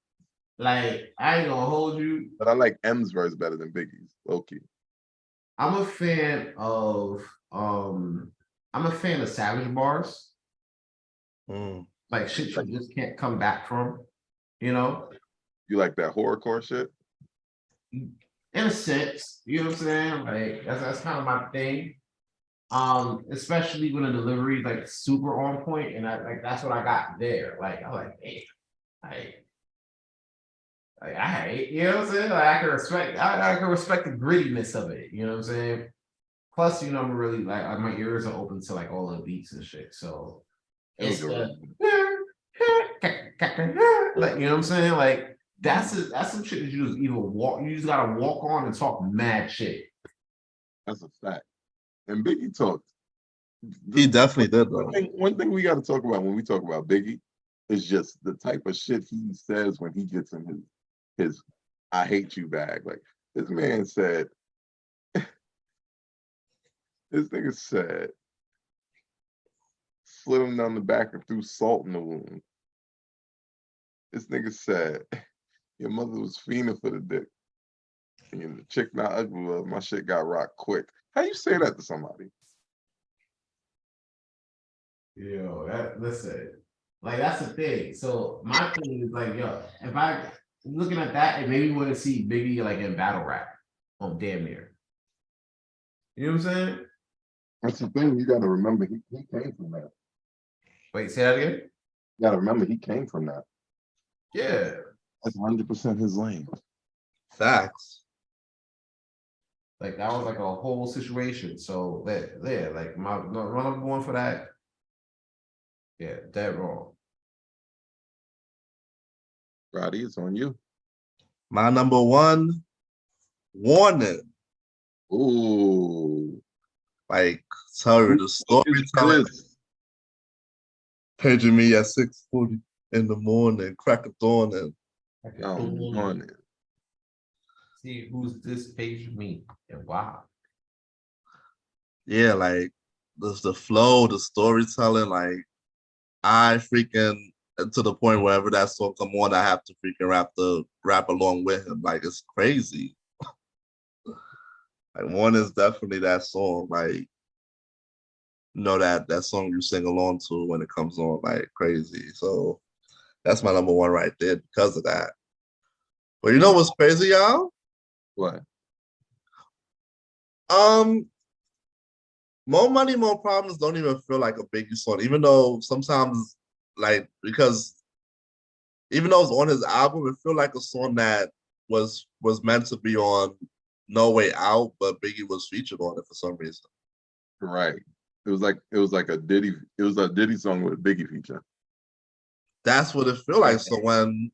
Like, I ain't gonna hold you. But I like M's verse better than Biggie's, low-key. I'm a fan of Savage bars. Like shit you just can't come back from, you know? You like that horrorcore shit? In a sense, you know what I'm saying? Like that's kind of my thing. Especially when the delivery is like super on point, and that's what I got there. Like I'm like, hey, you know what I'm saying? Like I can respect the grittiness of it, you know what I'm saying? Plus, you know, I'm really like my ears are open to like all the beats and shit. So it's like, you know what I'm saying? Like that's some shit that you just you just gotta walk on and talk mad shit. That's a fact. And Biggie talked. He definitely did, though. One thing we got to talk about when we talk about Biggie is just the type of shit he says when he gets in his I hate you bag. Like this man said, this nigga said, slid him down the back and threw salt in the wound. This nigga said, your mother was fiending for the dick. And the chick not ugly, my shit got rocked quick. How you say that to somebody? Yo, listen, like that's the thing. So my thing is like, yo, if I looking at that, it made me want to see Biggie like in battle rap on damn near. You know what I'm saying? That's the thing. You got to remember, he came from that. Wait, say that again. You got to remember, he came from that. Yeah, That's 100% his lane. Facts. like that was like a whole situation. So like my number one for that. Yeah, Dead Wrong. Roddy, it's on you. My number one, Warning. Ooh. Like, sorry, the storytelling. Paging me at 6:40 in the morning, crack of dawn, and Morning. See who's this page me and wow. yeah, like the flow, the storytelling, like I freaking to the point wherever that song come on, I have to freaking rap along with him. Like it's crazy. Like one is definitely that song. Like you know that song you sing along to when it comes on, like crazy. So that's my number one right there because of that. But you know what's crazy, y'all? What? More Money, More Problems don't even feel like a Biggie song, even though sometimes, like, because even though it's on his album, it feel like a song that was meant to be on No Way Out, but Biggie was featured on it for some reason. Right. It was like a Diddy song with a Biggie feature. That's what it feel like. So when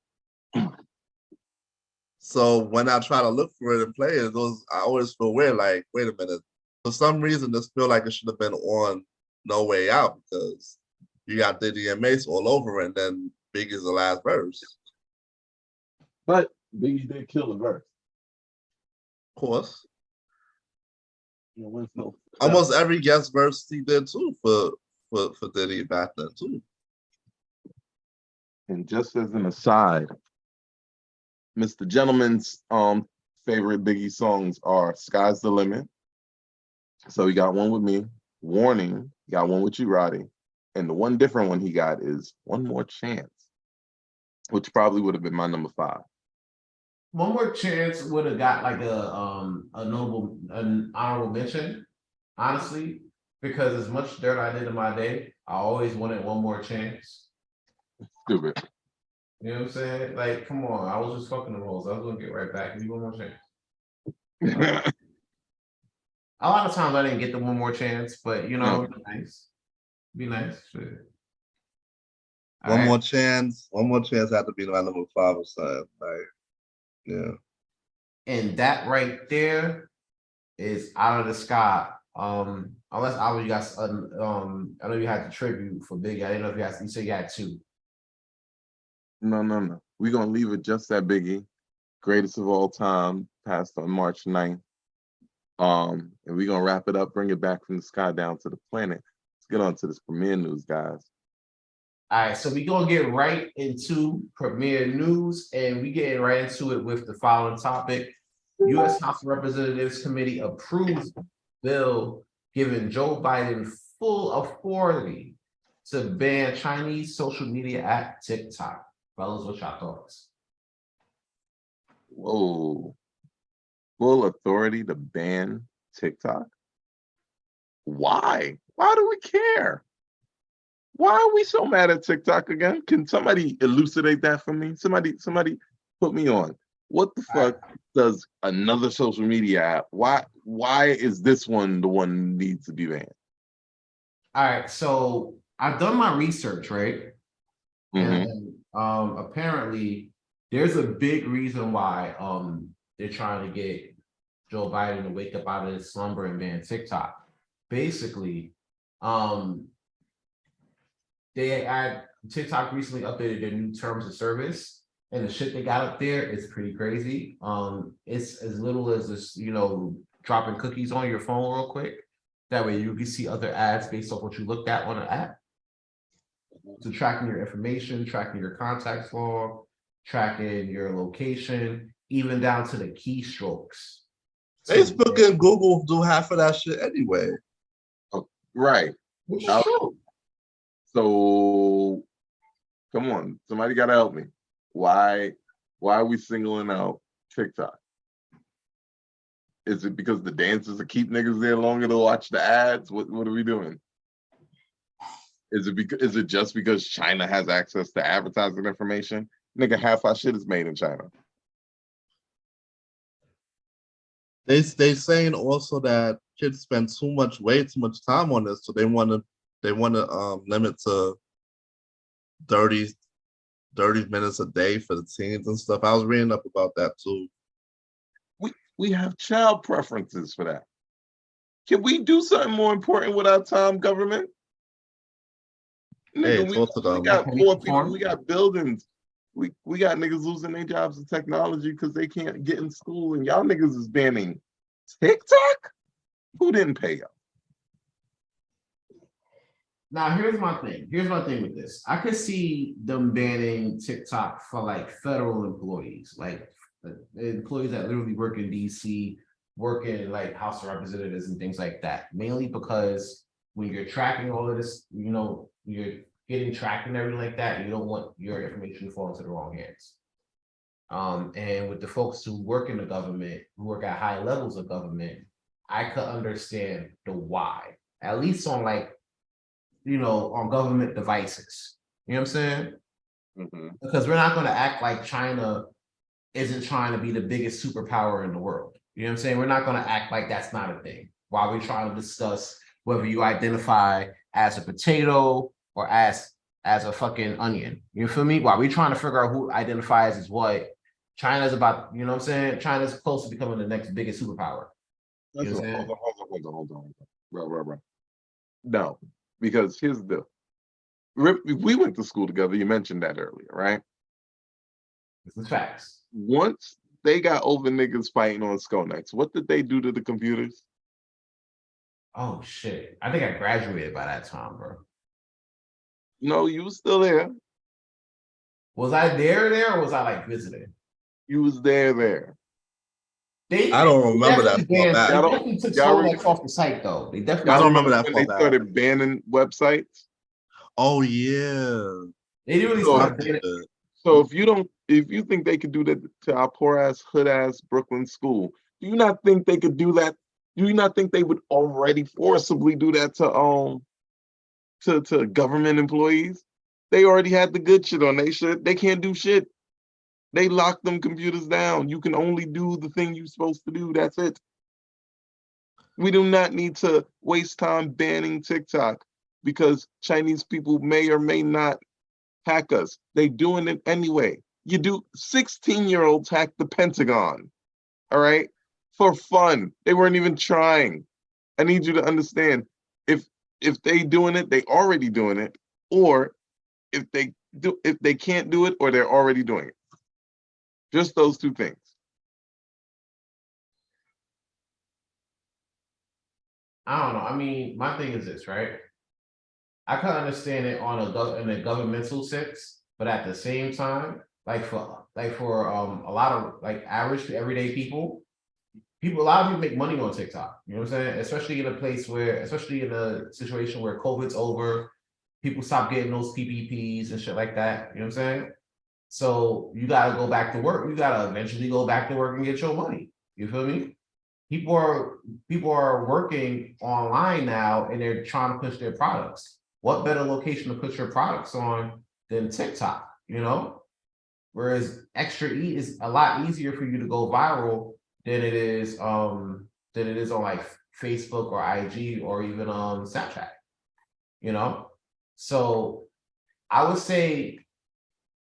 So when I try to look for it and play it, I always feel weird. Like, wait a minute. For some reason, this feel like it should have been on No Way Out because you got Diddy and Mace all over, it, and then Biggie's the last verse. But Biggie did kill the verse. Of course. You know, Almost every guest verse he did too for Diddy back then too. And just as an aside, Mr. Gentleman's favorite Biggie songs are Sky's the Limit. So he got one with me, Warning, got one with you, Roddy. And the one different one he got is One More Chance, which probably would have been my number 5. One More Chance would have got like an honorable mention, honestly, because as much dirt I did in my day, I always wanted one more chance. Stupid. You know what I'm saying? Like, come on, I was just fucking the rules. I was gonna get right back. Give me one more chance. A lot of times I didn't get the one more chance, but you know, it'd be nice. Be nice. Shit. One more chance had to be my number 5 or something. Like, yeah. And that right there is Out of the Sky. Unless you guys, I know you had the tribute for Biggie. I didn't know if you said you had 2. No. We're gonna leave it just at Biggie, greatest of all time, passed on March 9th. And we're gonna wrap it up, bring it back from the sky down to the planet. Let's get on to this premiere news, guys. All right, so we're gonna get right into premiere news, and we getting right into it with the following topic. U.S. House of Representatives Committee approves bill giving Joe Biden full authority to ban Chinese social media app TikTok. Fellas, what's your thoughts? Whoa. Full authority to ban TikTok? Why? Why do we care? Why are we so mad at TikTok again? Can somebody elucidate that for me? Somebody put me on. What the fuck does another social media app? Why is this one the one that needs to be banned? All right, so I've done my research, right? And apparently there's a big reason why they're trying to get Joe Biden to wake up out of his slumber and ban TikTok. Basically, TikTok recently updated their new terms of service, and the shit they got up there is pretty crazy. It's as little as this, dropping cookies on your phone real quick. That way you can see other ads based off what you looked at on an app. So tracking your information, tracking your contacts log, tracking your location, even down to the keystrokes. Facebook and Google do half of that shit anyway. Oh, right. Which is true. So come on, somebody gotta help me. Why are we singling out TikTok? Is it because the dancers will keep niggas there longer to watch the ads? What are we doing? Is it just because China has access to advertising information? Nigga, half our shit is made in China. They saying also that kids spend way too much time on this, so they want to limit to 30 minutes a day for the teens and stuff. I was reading up about that too. We have child preferences for that. Can we do something more important with our time, government? Nigga, we got more people, we got buildings. We got niggas losing their jobs in technology because they can't get in school, and y'all niggas is banning TikTok? Who didn't pay y'all? Now, here's my thing. Here's my thing with this. I could see them banning TikTok for like federal employees, like employees that literally work in DC, work in like House of Representatives and things like that. Mainly because when you're tracking all of this, you're getting tracked and everything like that. You don't want your information to fall into the wrong hands. And with the folks who work in the government, who work at high levels of government, I could understand the why, at least on on government devices. You know what I'm saying? Mm-hmm. Because we're not going to act like China isn't trying to be the biggest superpower in the world. You know what I'm saying? We're not going to act like that's not a thing while we're trying to discuss whether you identify as a potato or as a fucking onion. You feel me? While we're trying to figure out who identifies as what, China's about, you know what I'm saying? China's close to becoming the next biggest superpower. You know what I'm saying? Hold on. Right. No, because here's the deal. We went to school together. You mentioned that earlier, right? This is facts. Once they got over niggas fighting on Skonex, what did they do to the computers? Oh shit. I think I graduated by that time, bro. No, you was still there. Was I there, or was I like visiting? You was there. I don't remember that definitely far banned, back. they Y'all definitely took y'all Solex off the site though. They definitely I don't took- remember that when far they back. started banning websites. Oh yeah. they really So- started banning. So if you think they could do that to our poor ass hood ass Brooklyn school, do you not think they could do that? Do you not think they would already forcibly do that to government employees? They already had the good shit on they shit. They can't do shit. They lock them computers down. You can only do the thing you're supposed to do. That's it. We do not need to waste time banning TikTok because Chinese people may or may not hack us. They doing it anyway. You do 16-year-olds hack the Pentagon, all right? For fun. They weren't even trying. I need you to understand if they doing it, they already doing it, or if they can't do it or they're already doing it. Just those two things. I don't know. I mean, my thing is this, right? I can understand it on in a governmental sense, but at the same time, like for a lot of like average to everyday people, a lot of people make money on TikTok. You know what I'm saying? Especially in a place where, especially in a situation where COVID's over, people stop getting those PPPs and shit like that. You know what I'm saying? So you gotta go back to work. You gotta eventually go back to work and get your money. You feel me? People are working online now and they're trying to push their products. What better location to put your products on than TikTok, you know? Whereas Extra E is a lot easier for you to go viral than it is on like Facebook or IG or even Snapchat, you know? So I would say,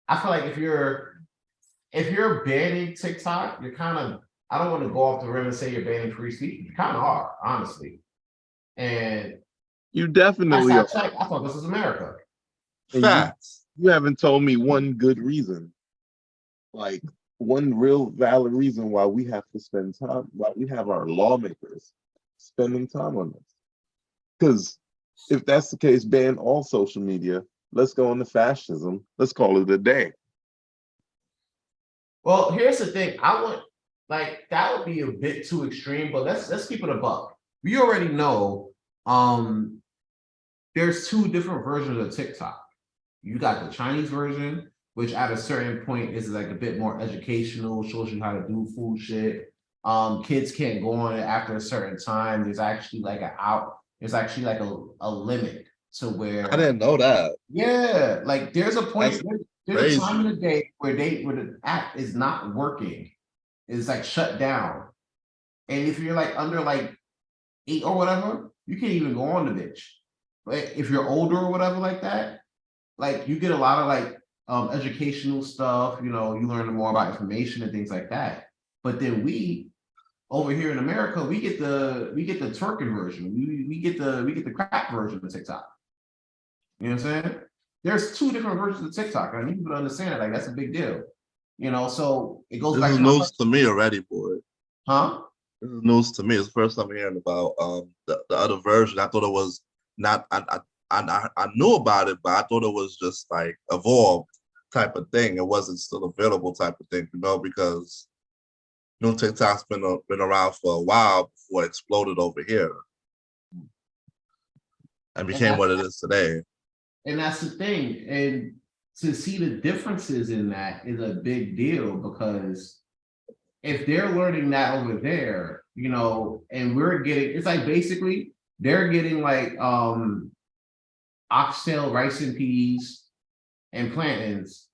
I feel like if you're banning TikTok, you're kind of, I don't want to go off the rim and say you're banning free speech. You kind of are, honestly. And You definitely I thought this was America. Facts. You haven't told me one good reason. Like one real valid reason why we have to spend time, why we have our lawmakers spending time on this. Because if that's the case, ban all social media. Let's go into fascism. Let's call it a day. Well, here's the thing. I want, like, that would be a bit too extreme, but let's keep it a buck. We already know there's two different versions of TikTok. You got the Chinese version, which at a certain point is like a bit more educational, shows you how to do food shit. Kids can't go on it after a certain time. There's actually like a limit to where I didn't know that. yeah, like there's a point, there's crazy. a time in the day where the app is not working. It's like shut down. And if you're like under like 8 or whatever, you can't even go on the bitch. But if you're older or whatever like that, like you get a lot of like educational stuff, you know, you learn more about information and things like that. But then we over here in America, we get the twerking version. We get the crap version of TikTok. You know what I'm saying? There's two different versions of TikTok. I need people to understand it. Like that's a big deal. You know, so it goes This back is to news to me already, boy. huh? This is news to me. It's the first time hearing about the other version. I thought it was not. I knew about it, but I thought it was just like evolved type of thing. It wasn't still available type of thing, you know, because TikTok's been around for a while before it exploded over here and became what it is today. And that's the thing. And to see the differences in that is a big deal because if they're learning that over there, you know, and we're getting, it's like basically they're getting like oxtail, rice and peas and plantains,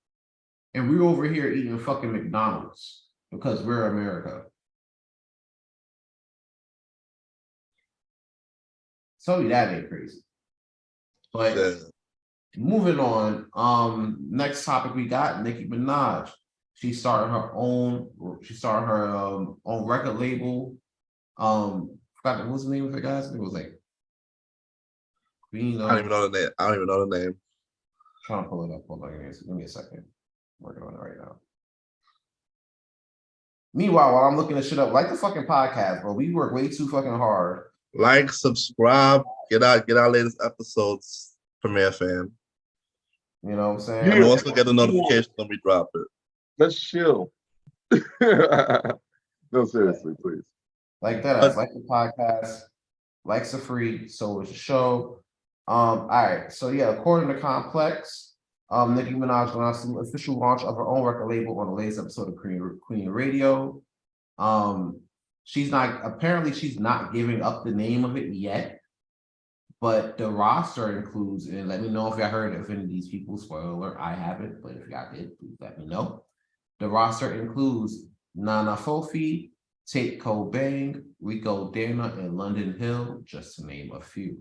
and we're over here eating fucking McDonald's because we're America. Tell me that ain't crazy. But Yeah. moving on, next topic we got Nicki Minaj. She started her own own record label. Forgot what was the name of it, guys? It was like Green. I don't even know the name. I don't even know the name. Trying to pull it up. Hold on, give me a second. I'm working on it right now. Meanwhile, while I'm looking this shit up, like the fucking podcast, bro, we work way too fucking hard. Like, subscribe, get our latest episodes, Premiere Fam. You know what I'm saying? And Yeah. also get a notification when we drop it. Let's chill. No, seriously, please. Like that. But- Like the podcast. Likes are free, so is the show. All right. So yeah, according to Complex, Nicki Minaj announced the official launch of her own record label on the latest episode of Queen Radio. She's not giving up the name of it yet, but the roster includes, and let me know if y'all heard of any of these people. Spoiler alert, I haven't, but if y'all did, please let me know. The roster includes Nana Fofi, Tate Kobang, Rico Dana, and London Hill, just to name a few.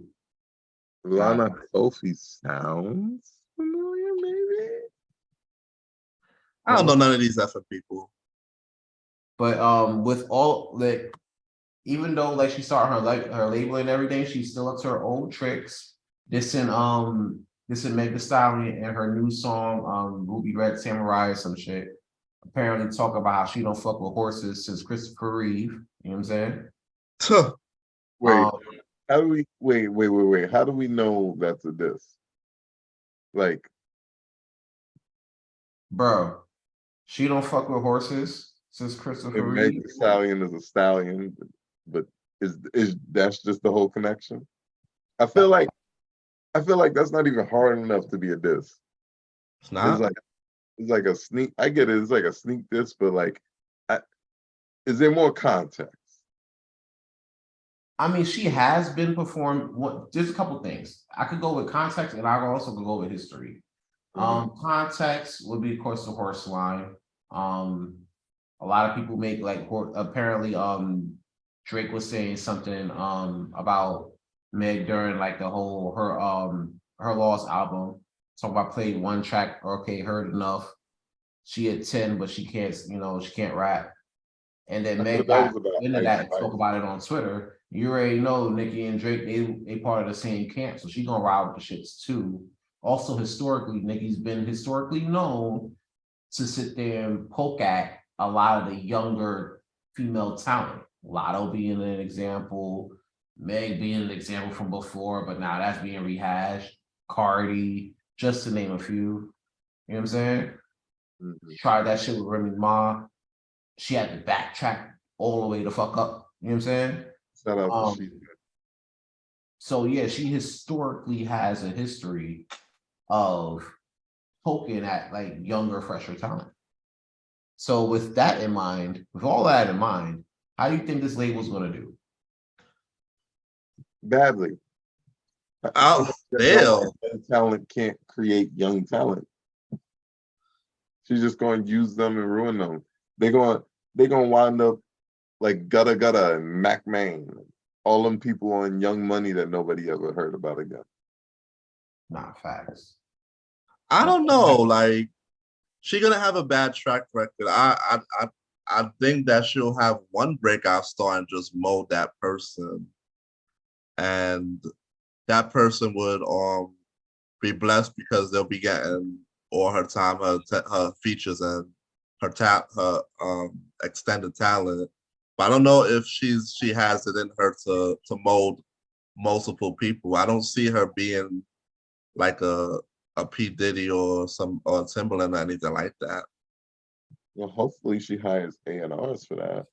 Lana Sophie sounds familiar, maybe. I don't know none of these effing people. But with all like, even though like she started her label and everything, she's still up to her old tricks. This and Meg Thee Stallion and her new song, Ruby Red Samurai or some shit. Apparently talk about how she don't fuck with horses since Christopher Reeve. You know what I'm saying? Wait, how do we wait? How do we know that's a diss? Like, Bro, she don't fuck with horses since Christopher Meg Reeve. Thee Stallion is a stallion, but is that's just the whole connection? I feel like that's not even hard enough to be a diss. It's not. It's like a sneak. I get it. It's like a sneak diss, but like, is there more context? I mean, she has been performed. There's a couple things. I could go with context, and I also could go with history. Context would be, of course, the horse line. A lot of people make like apparently Drake was saying something about Meg during like the whole her Lost album. So I played one track, okay, heard enough. She had 10, but she can't rap. And then Meg got into that and spoke about it on Twitter. You already know Nicki and Drake, they part of the same camp, so she gonna ride with the shits too. Also, historically, Nicki's been historically known to sit there and poke at a lot of the younger female talent. Lotto being an example, Meg being an example from before, but now that's being rehashed. Cardi, just to name a few. You know what I'm saying? Tried that shit with Remy Ma. She had to backtrack all the way the fuck up. You know what I'm saying? Shout out to she. So yeah, she historically has a history of poking at like younger, fresher talent. So with that in mind, with all that in mind, how do you think this label's gonna do? Badly. Oh, hell. Talent can't create young talent. She's just going to use them and ruin them. They're going to wind up like Gutta Gutta and Mac Main, all them people on Young Money that nobody ever heard about again. Nah, facts. I don't know. Like, she's gonna have a bad track record. I think that she'll have one breakout star and just mold that person, and that person would be blessed because they'll be getting all her time, her features and her extended talent. But I don't know if she has it in her to mold multiple people. I don't see her being like a P. Diddy or Timbaland or anything like that. Well, hopefully she hires A&Rs for that.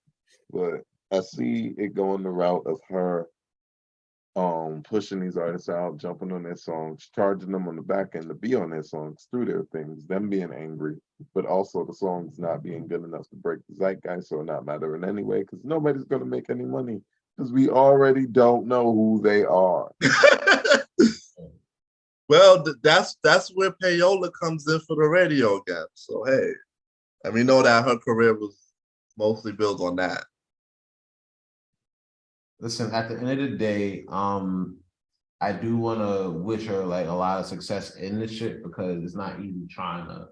But I see it going the route of her pushing these artists out, jumping on their songs, charging them on the back end to be on their songs through their things, them being angry, but also the songs not being good enough to break the zeitgeist or not mattering anyway, because nobody's going to make any money because we already don't know who they are. Well, that's where payola comes in for the radio again. So hey, and we know that her career was mostly built on that. Listen, at the end of the day, I do want to wish her like a lot of success in this shit because it's not easy trying to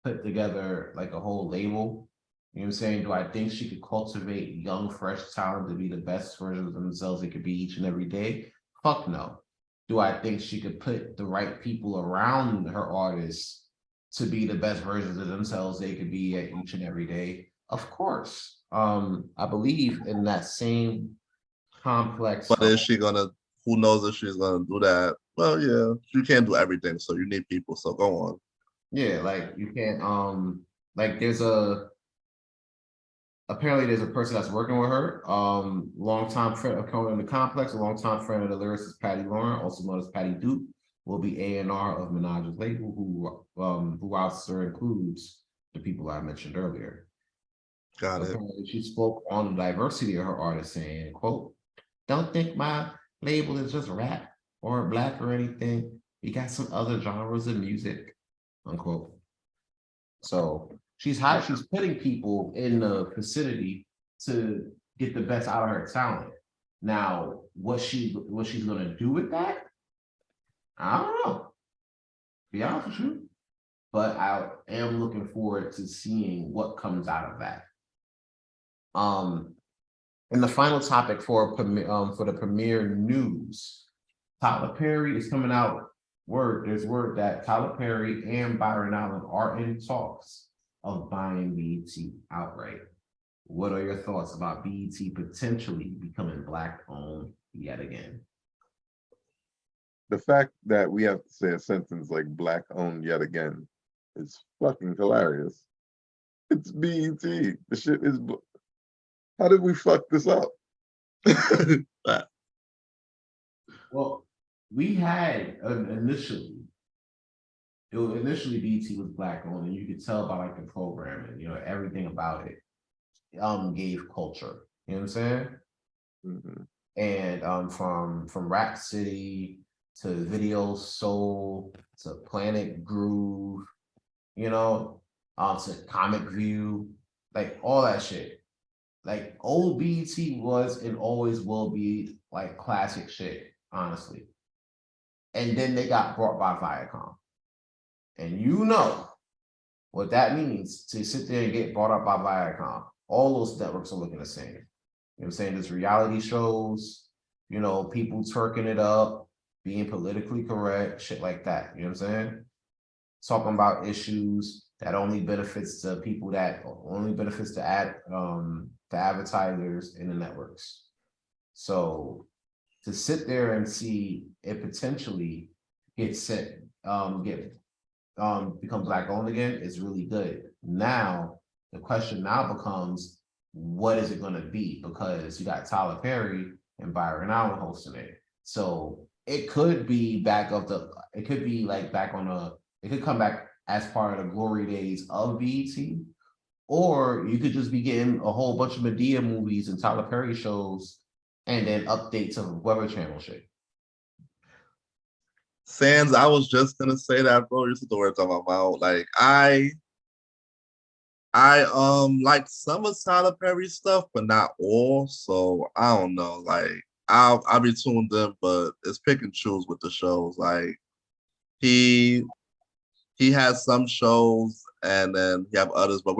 put together like a whole label? You know what I'm saying? Do I think she could cultivate young, fresh talent to be the best versions of themselves they could be each and every day? Fuck no. Do I think she could put the right people around her artists to be the best versions of themselves they could be at each and every day? Of course. I believe in that same complex. But is she gonna? Who knows if she's gonna do that? Well, yeah, you can't do everything, so you need people. So go on. Yeah, like you can't like apparently there's a person that's working with her, longtime friend of Conan in the Complex, a longtime friend of the lyricist Patty Lauren, also known as Patty Duke, will be A&R of Minaj's label, who also includes the people I mentioned earlier. Got it. Apparently she spoke on the diversity of her artists, saying, quote, "Don't think my label is just rap or black or anything. We got some other genres of music," unquote. So she's putting people in the vicinity to get the best out of her talent. Now, what she's gonna do with that, I don't know. To be honest with you, but I am looking forward to seeing what comes out of that. And the final topic for the premiere news, Tyler Perry is coming out. There's word that Tyler Perry and Byron Allen are in talks of buying BET outright. What are your thoughts about BET potentially becoming black owned yet again? The fact that we have to say a sentence like black owned yet again is fucking hilarious. It's BET. The shit is. How did we fuck this up? Well, we had initially BET was black owned, and you could tell by like the programming, everything about it gave culture. You know what I'm saying? Mm-hmm. And from Rap City to Video Soul to Planet Groove, to Comic View, like all that shit. Like old BET was and always will be like classic shit, honestly. And then they got bought by Viacom. And you know what that means to sit there and get bought up by Viacom. All those networks are looking the same. You know what I'm saying? There's reality shows, people twerking it up, being politically correct, shit like that. You know what I'm saying? Talking about issues that only benefits the people to advertisers in the networks. So to sit there and see it potentially become black owned again is really good. Now the question now becomes, what is it going to be? Because you got Tyler Perry and Byron Allen hosting it. So it could be it could come back as part of the glory days of BET, or you could just be getting a whole bunch of Medea movies and Tyler Perry shows and then updates of Weather Channel shit. Sans, I was just gonna say that, bro. You took the words out of my mouth. Like I like some of Tyler Perry stuff, but not all. So I don't know. Like I'll be tuned in, but it's pick and choose with the shows. Like he has some shows and then he have others, but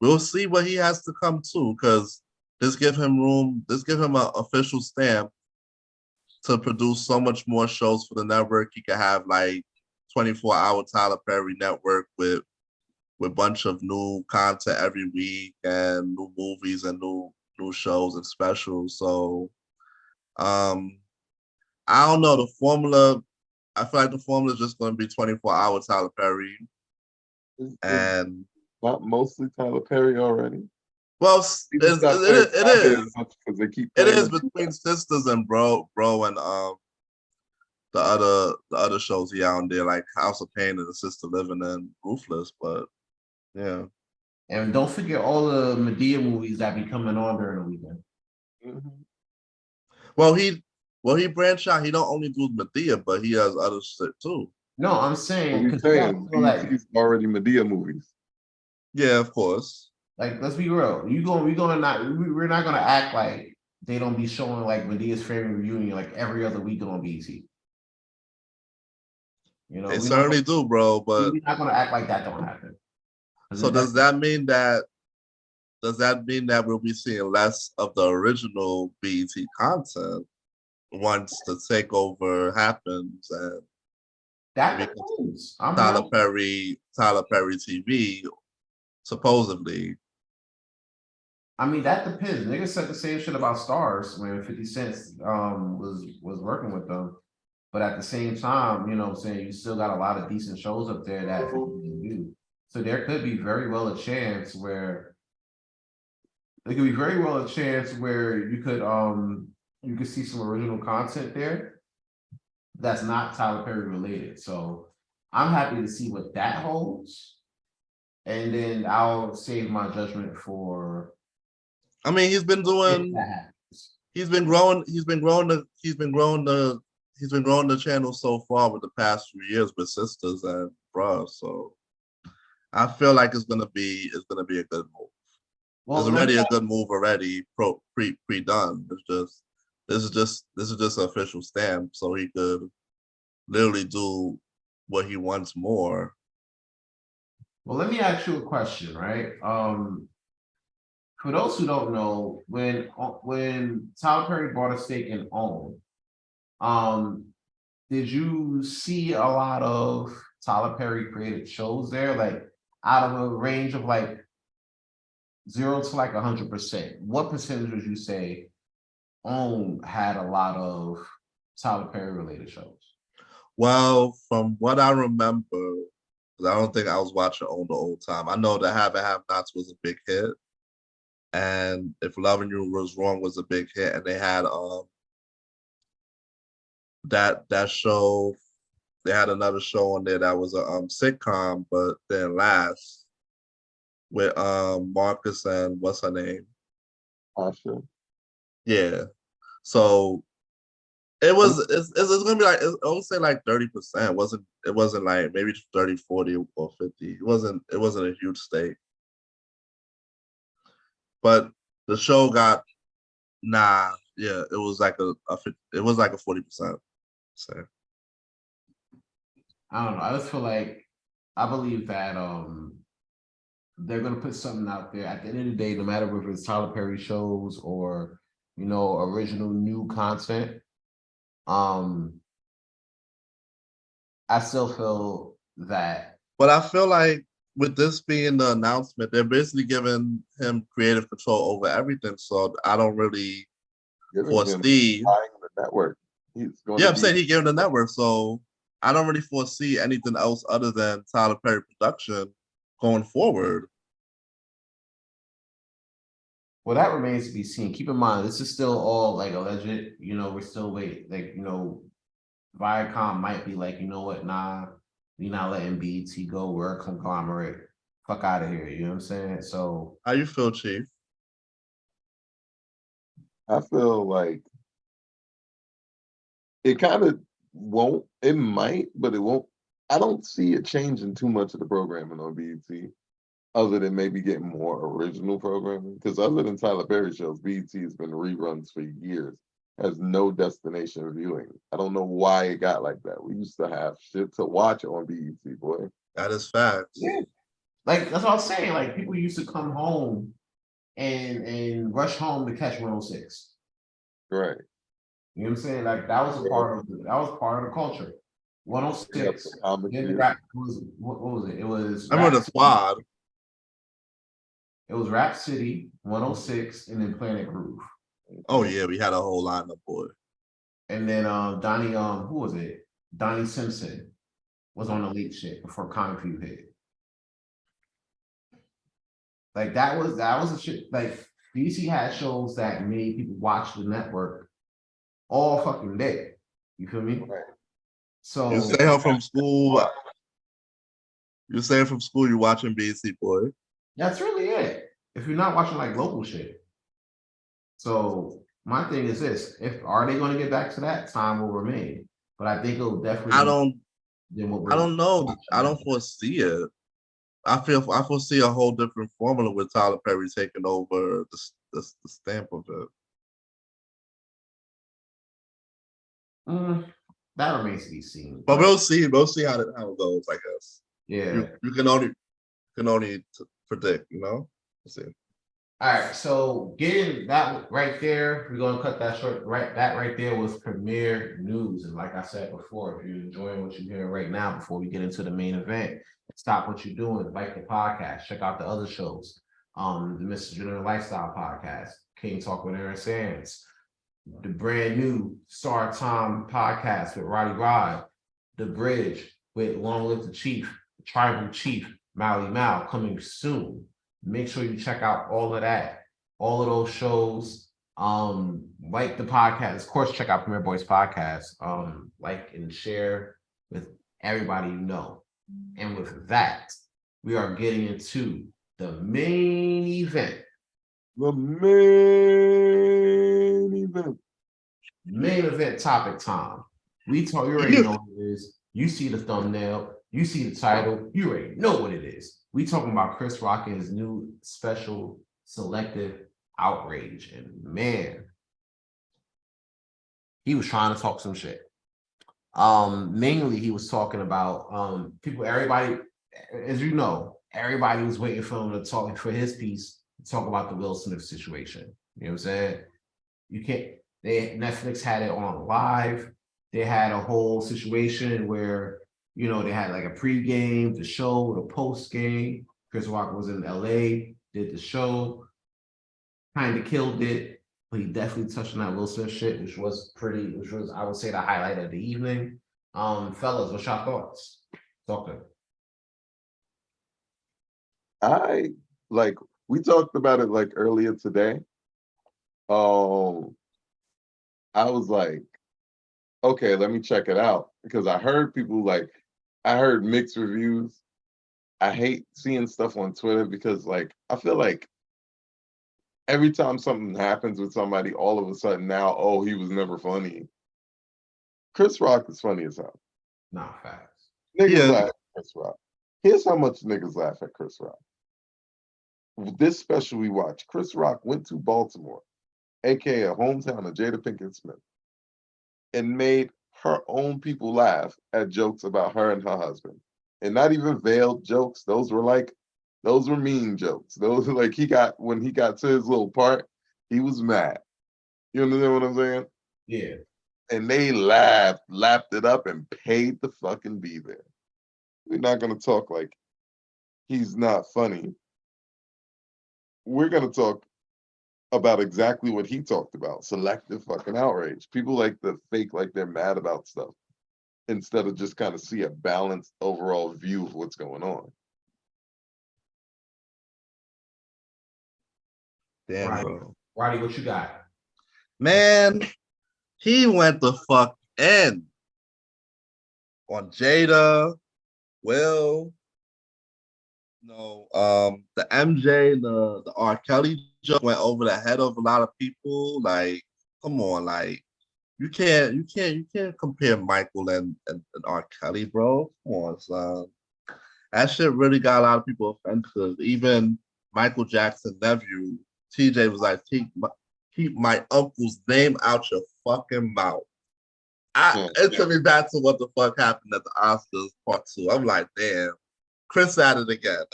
we'll see what he has to come to, because this give him room, this give him an official stamp to produce so much more shows for the network. He could have like 24-hour Tyler Perry network with bunch of new content every week and new movies and new shows and specials. So I don't know, the formula. I feel like the formula is just going to be 24-hour Tyler Perry, and not mostly Tyler Perry already. Well, it is because they keep. It is between Sisters and Bro and the other shows he out there, like House of Pain and The Sister Living and Ruthless. But yeah, and don't forget all the Medea movies that be coming on during the weekend. Mm-hmm. Well, he branched out. He don't only do Medea, but he has other shit too. No, I'm saying He's already Medea movies. Yeah, of course. Like, let's be real. We're not gonna act like they don't be showing like Medea's Family Reunion like every other week on BET. They certainly do, bro. But we're not gonna act like that don't happen. So does that mean that we'll be seeing less of the original BET content once the takeover happens and that it becomes depends. I'm Tyler not. Perry TV, supposedly? I mean, that depends. Niggas said the same shit about Stars when 50 Cent was working with them. But at the same time, you know what I'm saying, you still got a lot of decent shows up there that 50 didn't do. So there could be very well a chance where you could see some original content there that's not Tyler Perry related. So I'm happy to see what that holds. And then I'll save my judgment for I mean, if that happens. he's been growing the channel so far with the past few years with Sisters and Bruh. So I feel like it's gonna be a good move. Well, It's already a good move already, pre done. This is just an official stamp, so he could literally do what he wants more. Well, let me ask you a question, right? For those who don't know, when Tyler Perry bought a stake in OWN, did you see a lot of Tyler Perry created shows there? Like out of a range of like 0 to like 100%, what percentage would you say OWN had a lot of Tyler Perry related shows? Well, from what I remember, 'cause I don't think I was watching OWN the whole time. I know that Have and Have Nots was a big hit. And If Loving You Was Wrong was a big hit, and they had that show, they had another show on there that was a sitcom, but then last with Marcus and what's her name? Asha. Yeah. So it's gonna be like, I would say like 30%. It wasn't like maybe 30, 40, or 50. It wasn't a huge stake. But the show got it was like a 40%. So I don't know. I just feel like I believe that they're gonna put something out there at the end of the day, no matter if it's Tyler Perry shows or original new content. I still feel that. But I feel like with this being the announcement, they're basically giving him creative control over everything. So I don't really foresee buying the network. I'm saying he gave the network, so I don't really foresee anything else other than Tyler Perry production going forward. Well, that remains to be seen. Keep in mind, this is still all like alleged. We're still waiting. Viacom might be like, you know what? Nah, we not letting BET go. We're a conglomerate. Fuck out of here. You know what I'm saying? So, How you feel, Chief? I feel like it kind of won't. It might, but it won't. I don't see it changing too much of the programming on BET, other than maybe getting more original programming. Because other than Tyler Perry shows, BET has been reruns for years. Has no destination viewing. I don't know why it got like that. We used to have shit to watch on BET, boy. That is facts. yeah. Like, that's what I was saying. Like, people used to come home and rush home to catch 106. Right. You know what I'm saying? Like, that was part of the culture. 106. Then what was it? It was I remember the Squad. It was Rap City, 106, and then Planet Groove. Oh yeah, we had a whole lineup, boy. And then Donnie, who was it? Donnie Simpson was on the late shit before Comic View hit. Like that was a shit. Like DC had shows that made people watch the network all fucking day. You feel me? Right. So You stay home from school. You're watching BET, boy. that's really it. If you're not watching like local shit. So my thing is this: are they going to get back to that? Time will remain, but I think it'll definitely. I don't know. I don't foresee it. I foresee a whole different formula with Tyler Perry taking over the stamp of it. That remains to be seen. But we'll see. We'll see how it goes, I guess. Yeah. You can only can only predict, you know. Let's see. All right, so getting that right there, we're gonna cut that short. Right, that right there was Premier News, and like I said before, if you're enjoying what you're hearing right now, before we get into the main event, stop what you're doing, like the podcast, check out the other shows, the Mr. General Lifestyle Podcast, King Talk with Aaron Sands, the brand new Star Time Podcast with Roddy Rod, The Bridge with Long Live the Chief, the Tribal Chief Malimal, coming soon. Make sure you check out all of that, all of those shows. Like the podcast, of course, check out Premier Boyz podcast. Like and share with everybody you know. And with that, we are getting into the main event. The main event. Main event topic time. We talk, you already know what it is. You see the thumbnail, you see the title, you already know what it is. We talking about Chris Rock and his new special Selective Outrage. And man, he was trying to talk some shit. Mainly he was talking about people, everybody, as you know, everybody was waiting for him to talk for his piece, to talk about the Will Smith situation. You know what I'm saying? You can't, Netflix had it on live. They had a whole situation where, you know, they had like a pregame, the show, the post game. Chris Rock was in LA, did the show, kind of killed it, but he definitely touched on that Will Smith shit, which was I would say the highlight of the evening. Fellas, what's your thoughts? Talking. We talked about it like earlier today. I was like, okay, let me check it out, because I heard people I heard mixed reviews. I hate seeing stuff on Twitter because I feel like every time something happens with somebody, all of a sudden now, oh, he was never funny. Chris Rock is funny as hell. Nah, facts. Niggas laugh at Chris Rock. Here's how much niggas laugh at Chris Rock. This special we watched, Chris Rock went to Baltimore, aka hometown of Jada Pinkett Smith, and made her own people laugh at jokes about her and her husband. And not even veiled jokes. Those were mean jokes. Those were when he got to his little part, he was mad. You understand what I'm saying? Yeah. And they lapped it up and paid to fucking be there. We're not gonna talk like he's not funny. We're gonna talk about exactly what he talked about, selective fucking outrage. People like to fake like they're mad about stuff instead of just kind of see a balanced overall view of what's going on. Damn, Roddy, bro. Roddy, what you got? Man, he went the fuck in on Jada, Will, the MJ, the R. Kelly joke went over the head of a lot of people. Like, come on, like you can't compare Michael and R. Kelly, bro. Come on, son. That shit really got a lot of people offended. Even Michael Jackson's nephew, TJ, was like, keep my uncle's name out your fucking mouth. It took me back to what the fuck happened at the Oscars part 2. I'm like, damn, Chris at it again.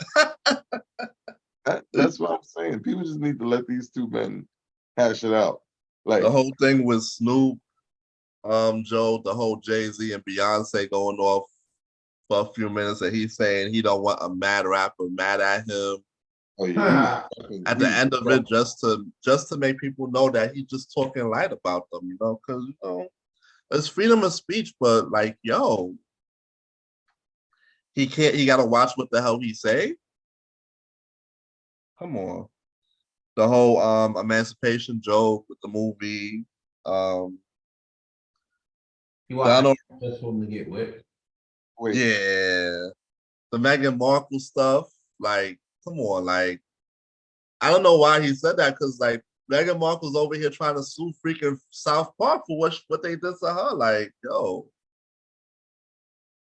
That's what I'm saying. People just need to let these two men hash it out. Like the whole thing with Snoop, Joe, the whole Jay-Z and Beyonce going off for a few minutes, and he's saying he don't want a mad rapper mad at him. Oh yeah. At the end of it, just to make people know that he's just talking light about them, because it's freedom of speech, but like, yo, he gotta watch what the hell he say. Come on. The whole emancipation joke with the movie. You watch Just Want to Get Whipped? Wait. Yeah. The Meghan Markle stuff, like, come on, like, I don't know why he said that, because like Meghan Markle's over here trying to sue freaking South Park for what they did to her. Like, yo.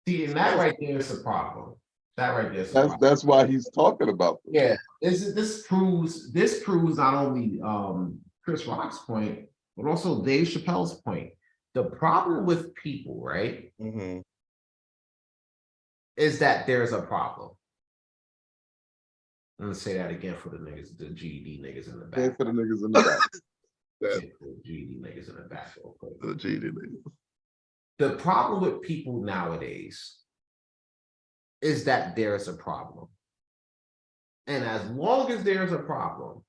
See, and that right there is a problem. That right there is a problem. That's why he's talking about this. Yeah, this proves not only Chris Rock's point, but also Dave Chappelle's point. The problem with people, right, Mm-hmm. is that there's a problem. I'm gonna say that again for the niggas, the GED niggas in the Pay back. for the niggas in the back. Say for the GED niggas in the back real quick. The GD niggas. The problem with people nowadays is that there is a problem. And as long as there's a problem,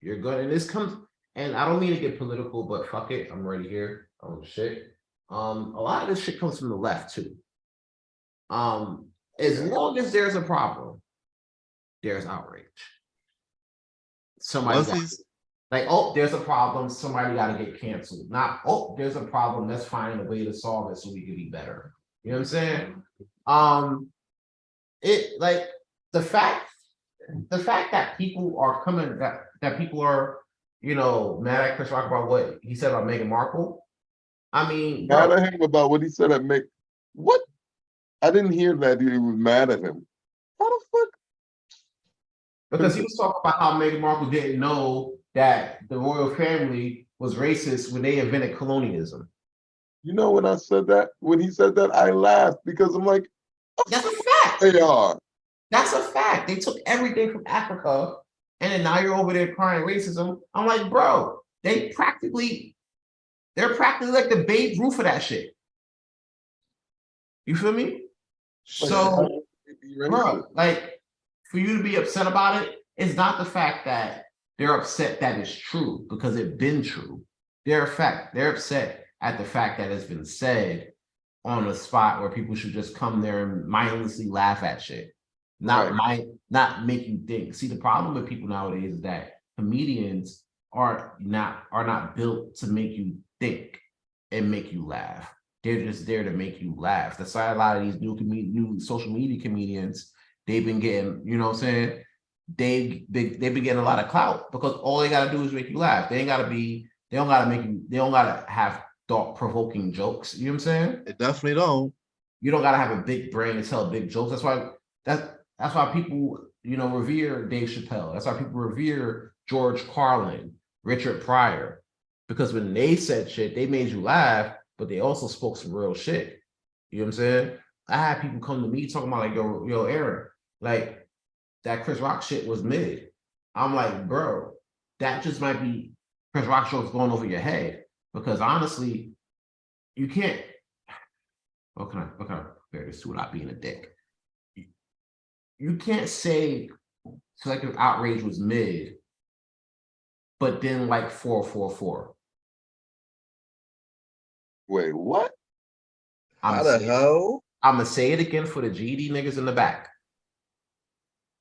you're gonna, and this comes, and I don't mean to get political, but fuck it, I'm already here. Oh shit. A lot of this shit comes from the left too. As long as there's a problem, there's outrage. Somebody Once got, he's like, oh, there's a problem, somebody gotta get canceled. Not, oh, there's a problem, let's find a way to solve it so we can be better. You know what I'm saying? It, like, the fact that people are coming, that people are, you know, mad at Chris Rock about what he said about Meghan Markle. I mean, Mad bro, at him about what he said at Mick. What? I didn't hear that he was mad at him. How the fuck? because he was talking about how Meghan Markle didn't know that the royal family was racist when they invented colonialism. You know when I said that? When he said that, I laughed because I'm like, That's a fact. they are. That's a fact. They took everything from Africa, and then now you're over there crying racism. I'm like, bro, they're practically like the Babe Ruth of that shit. You feel me? So, bro, like, for you to be upset about it, it's not the fact that they're upset that it's true, because it's been true. They're upset at the fact that it's been said on a spot where people should just come there and mindlessly laugh at shit. Not make you think. See, the problem with people nowadays is that comedians are not built to make you think and make you laugh. They're just there to make you laugh. That's why a lot of these new social media comedians, they've been getting, you know what I'm saying? They've been getting a lot of clout because all they gotta do is make you laugh. They don't gotta have thought-provoking jokes. You know what I'm saying? it definitely don't. You don't gotta have a big brain to tell big jokes. That's why people, you know, revere Dave Chappelle. That's why people revere George Carlin, Richard Pryor, because when they said shit, they made you laugh, but they also spoke some real shit. You know what I'm saying? I had people come to me talking about like, yo, Aaron, like that Chris Rock shit was mid. I'm like, bro, that just might be Chris Rock jokes going over your head, because honestly, you can't. What can I compare this to without being a dick? You can't say Selective Outrage was mid, but then like 444. Wait, what? How the hell? I'm gonna say it again for the GD niggas in the back.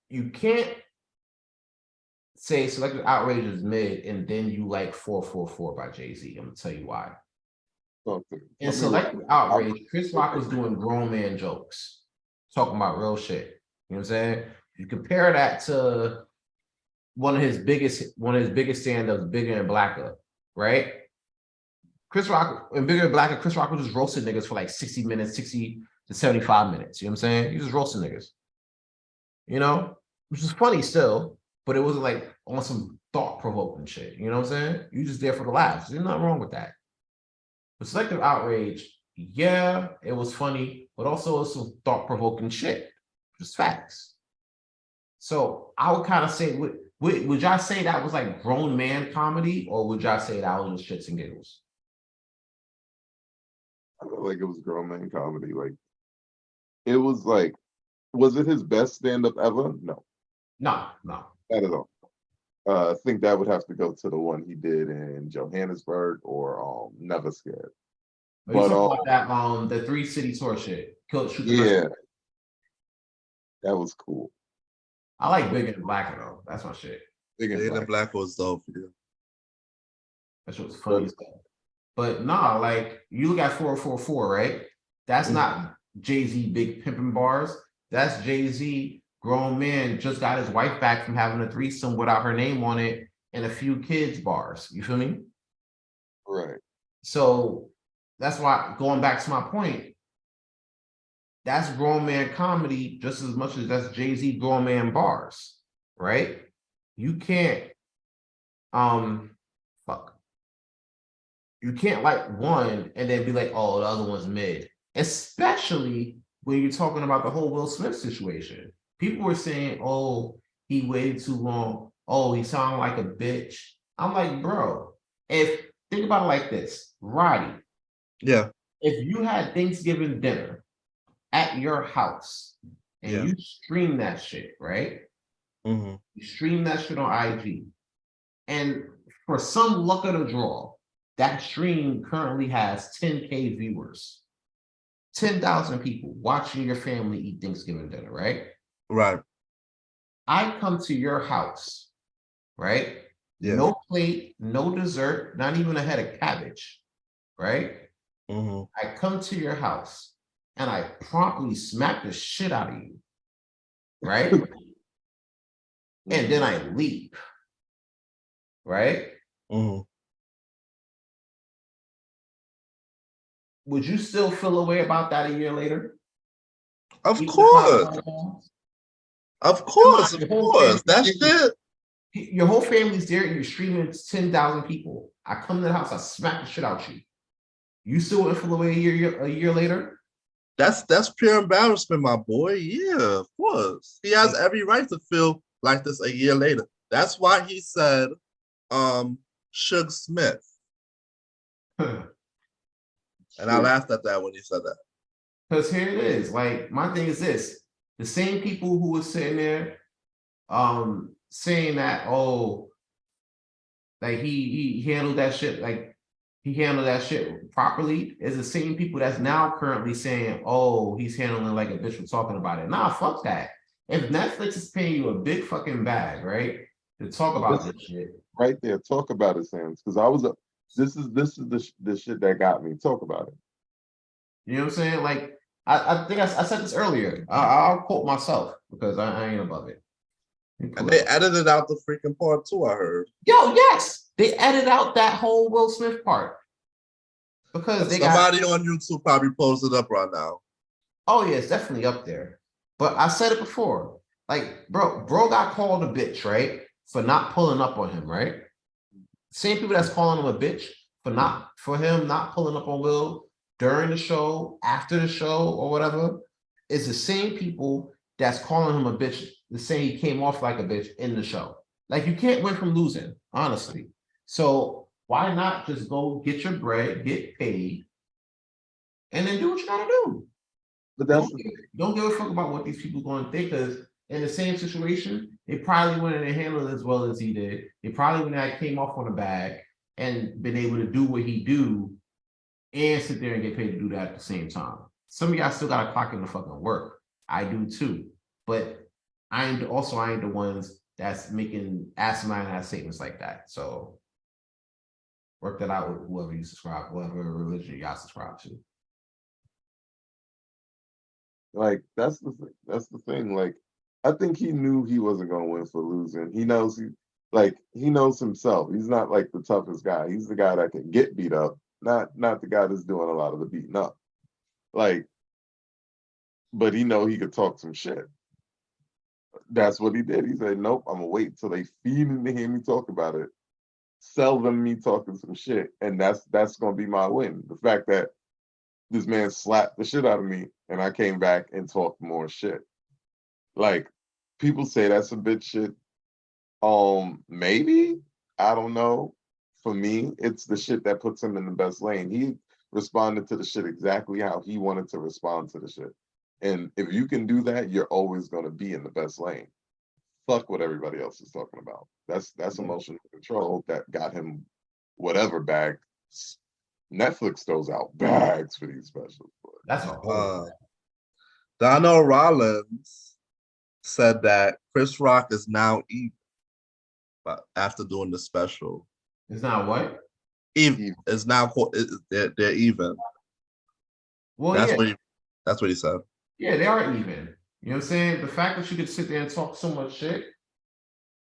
You can't say Selective Outrage is mid and then you like 444 by Jay-Z. I'm gonna tell you why. Okay. In Selective Outrage, Chris Rock was doing grown man jokes, talking about real shit. You know what I'm saying? You compare that to one of his biggest stand-ups, Bigger and Blacker, right? Chris Rock and Bigger and Blacker, Chris Rock was just roasting niggas for like 60 to 75 minutes. You know what I'm saying? He was just roasting niggas. You know, which is funny still, but it wasn't like on some thought-provoking shit. You know what I'm saying? You just there for the laughs. There's nothing wrong with that. But Selective Outrage, yeah, it was funny, but also it was some thought-provoking shit. Just facts. So I would kind of say, would y'all say that was like grown man comedy, or would y'all say that was just shits and giggles? I feel like it was grown man comedy. Like, it was like, was it his best stand-up ever? No. No. Not at all. I think that would have to go to the one he did in Johannesburg or Never Scared. Are you talking about that the 3 City tour shit? Yeah. That was cool. I like Bigger and Blacker though. That's my shit. Big and Jada Black. Black was dope. Yeah. That shit was funny as hell. But nah, like you look at 444, right? That's not Jay-Z big pimping bars. That's Jay-Z grown man just got his wife back from having a threesome without her name on it and a few kids bars. You feel me? Right. So that's why, going back to my point, that's grown man comedy just as much as that's Jay-Z grown man bars, right? You can't, you can't like one and then be like, oh, the other one's mid. Especially when you're talking about the whole Will Smith situation. People were saying, oh, he waited too long. Oh, he sounded like a bitch. I'm like, bro, think about it like this, Roddy, Yeah. if you had Thanksgiving dinner at your house and Yeah. you stream that shit, right? Mm-hmm. You stream that shit on IG. And for some luck of the draw, that stream currently has 10K viewers. 10,000 people watching your family eat Thanksgiving dinner, right? Right. I come to your house, right? Yeah. No plate, no dessert, not even a head of cabbage, right? Mm-hmm. I come to your house and I promptly smack the shit out of you, right? And then I leave, right? Mm-hmm. Would you still feel a way about that a year later? Of Even if course. Come on, Of course. That shit. Your whole family's there and you're streaming 10,000 people. I come to the house, I smack the shit out you. You still wouldn't feel away a year later? That's pure embarrassment, my boy. Yeah, of course. He has every right to feel like this a year later. That's why he said, Suge Smith. And I laughed at that when he said that. Because here it is. Like, my thing is this. The same people who were sitting there saying that, oh, like he handled that shit, like he handled that shit properly, is the same people that's now currently saying, oh, he's handling like a bitch for talking about it. Nah, fuck that. If Netflix is paying you a big fucking bag, right, to talk about this shit. Right there, talk about it, Sam. Because I was this is the shit that got me. Talk about it. You know what I'm saying? Like, I think I said this earlier. I'll quote myself because I ain't above it. And they edited out the freaking part too, I heard. Yo, yes, they edited out that whole Will Smith part because they somebody on YouTube probably posted up right now. Oh yeah, it's definitely up there. But I said it before. Like, bro got called a bitch, right? For not pulling up on him, right? Same people that's calling him a bitch for him not pulling up on Will during the show, after the show, or whatever, is the same people that's calling him a bitch to say he came off like a bitch in the show. Like, you can't win from losing, honestly. So why not just go get your bread, get paid, and then do what you gotta do? But don't give a fuck about what these people going to think, because in the same situation, they probably wouldn't have handled it as well as he did. They probably wouldn't have came off on a bag and been able to do what he do and sit there and get paid to do that at the same time. Some of y'all still got to clock in the fucking work. I do too. But I ain't the ones that's making asinine ass statements like that. So work that out with whoever you subscribe, whatever religion y'all subscribe to. Like, that's the thing. Like, I think he knew he wasn't gonna win for losing. He knows he knows himself. He's not like the toughest guy. He's the guy that can get beat up, not the guy that's doing a lot of the beating up. Like, but he know he could talk some shit. That's what he did. He said, nope, I'm gonna wait till they feed in to hear me talk about it. Sell them me talking some shit. And that's gonna be my win. The fact that this man slapped the shit out of me and I came back and talked more shit. Like, people say that's a bitch shit. Maybe, I don't know. For me, it's the shit that puts him in the best lane. He responded to the shit exactly how he wanted to respond to the shit. And if you can do that, you're always going to be in the best lane. Fuck what everybody else is talking about. That's emotional control that got him whatever bag. Netflix throws out bags for these specials. That's a whole Donnell Rollins said that Chris Rock is now even after doing the special. It's not what? Even. It's now they're even. Well, that's what he said. Yeah, they are even. You know what I'm saying? The fact that you could sit there and talk so much shit,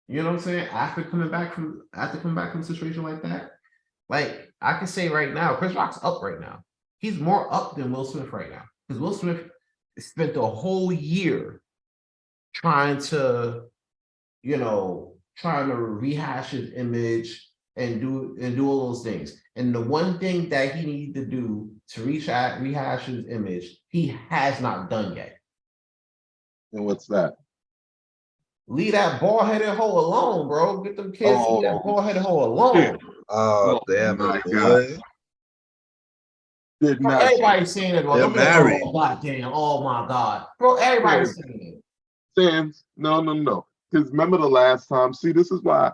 you know what I'm saying? After coming back from a situation like that, like, I can say right now, Chris Rock's up right now. He's more up than Will Smith right now. Because Will Smith spent the whole year trying to rehash his image and do all those things. And the one thing that he needed to do to rehash his image, he has not done yet. And what's that? leave that bald-headed hoe alone, bro. Get them kids, leave that bald-headed hoe alone. Oh, damn my it, God. boy. Did not Everybody's saying it, bro. They're Don't be like, married. oh, goddamn, oh my God. Bro, everybody's saying it. Sans. No. Because remember the last time, see, this is why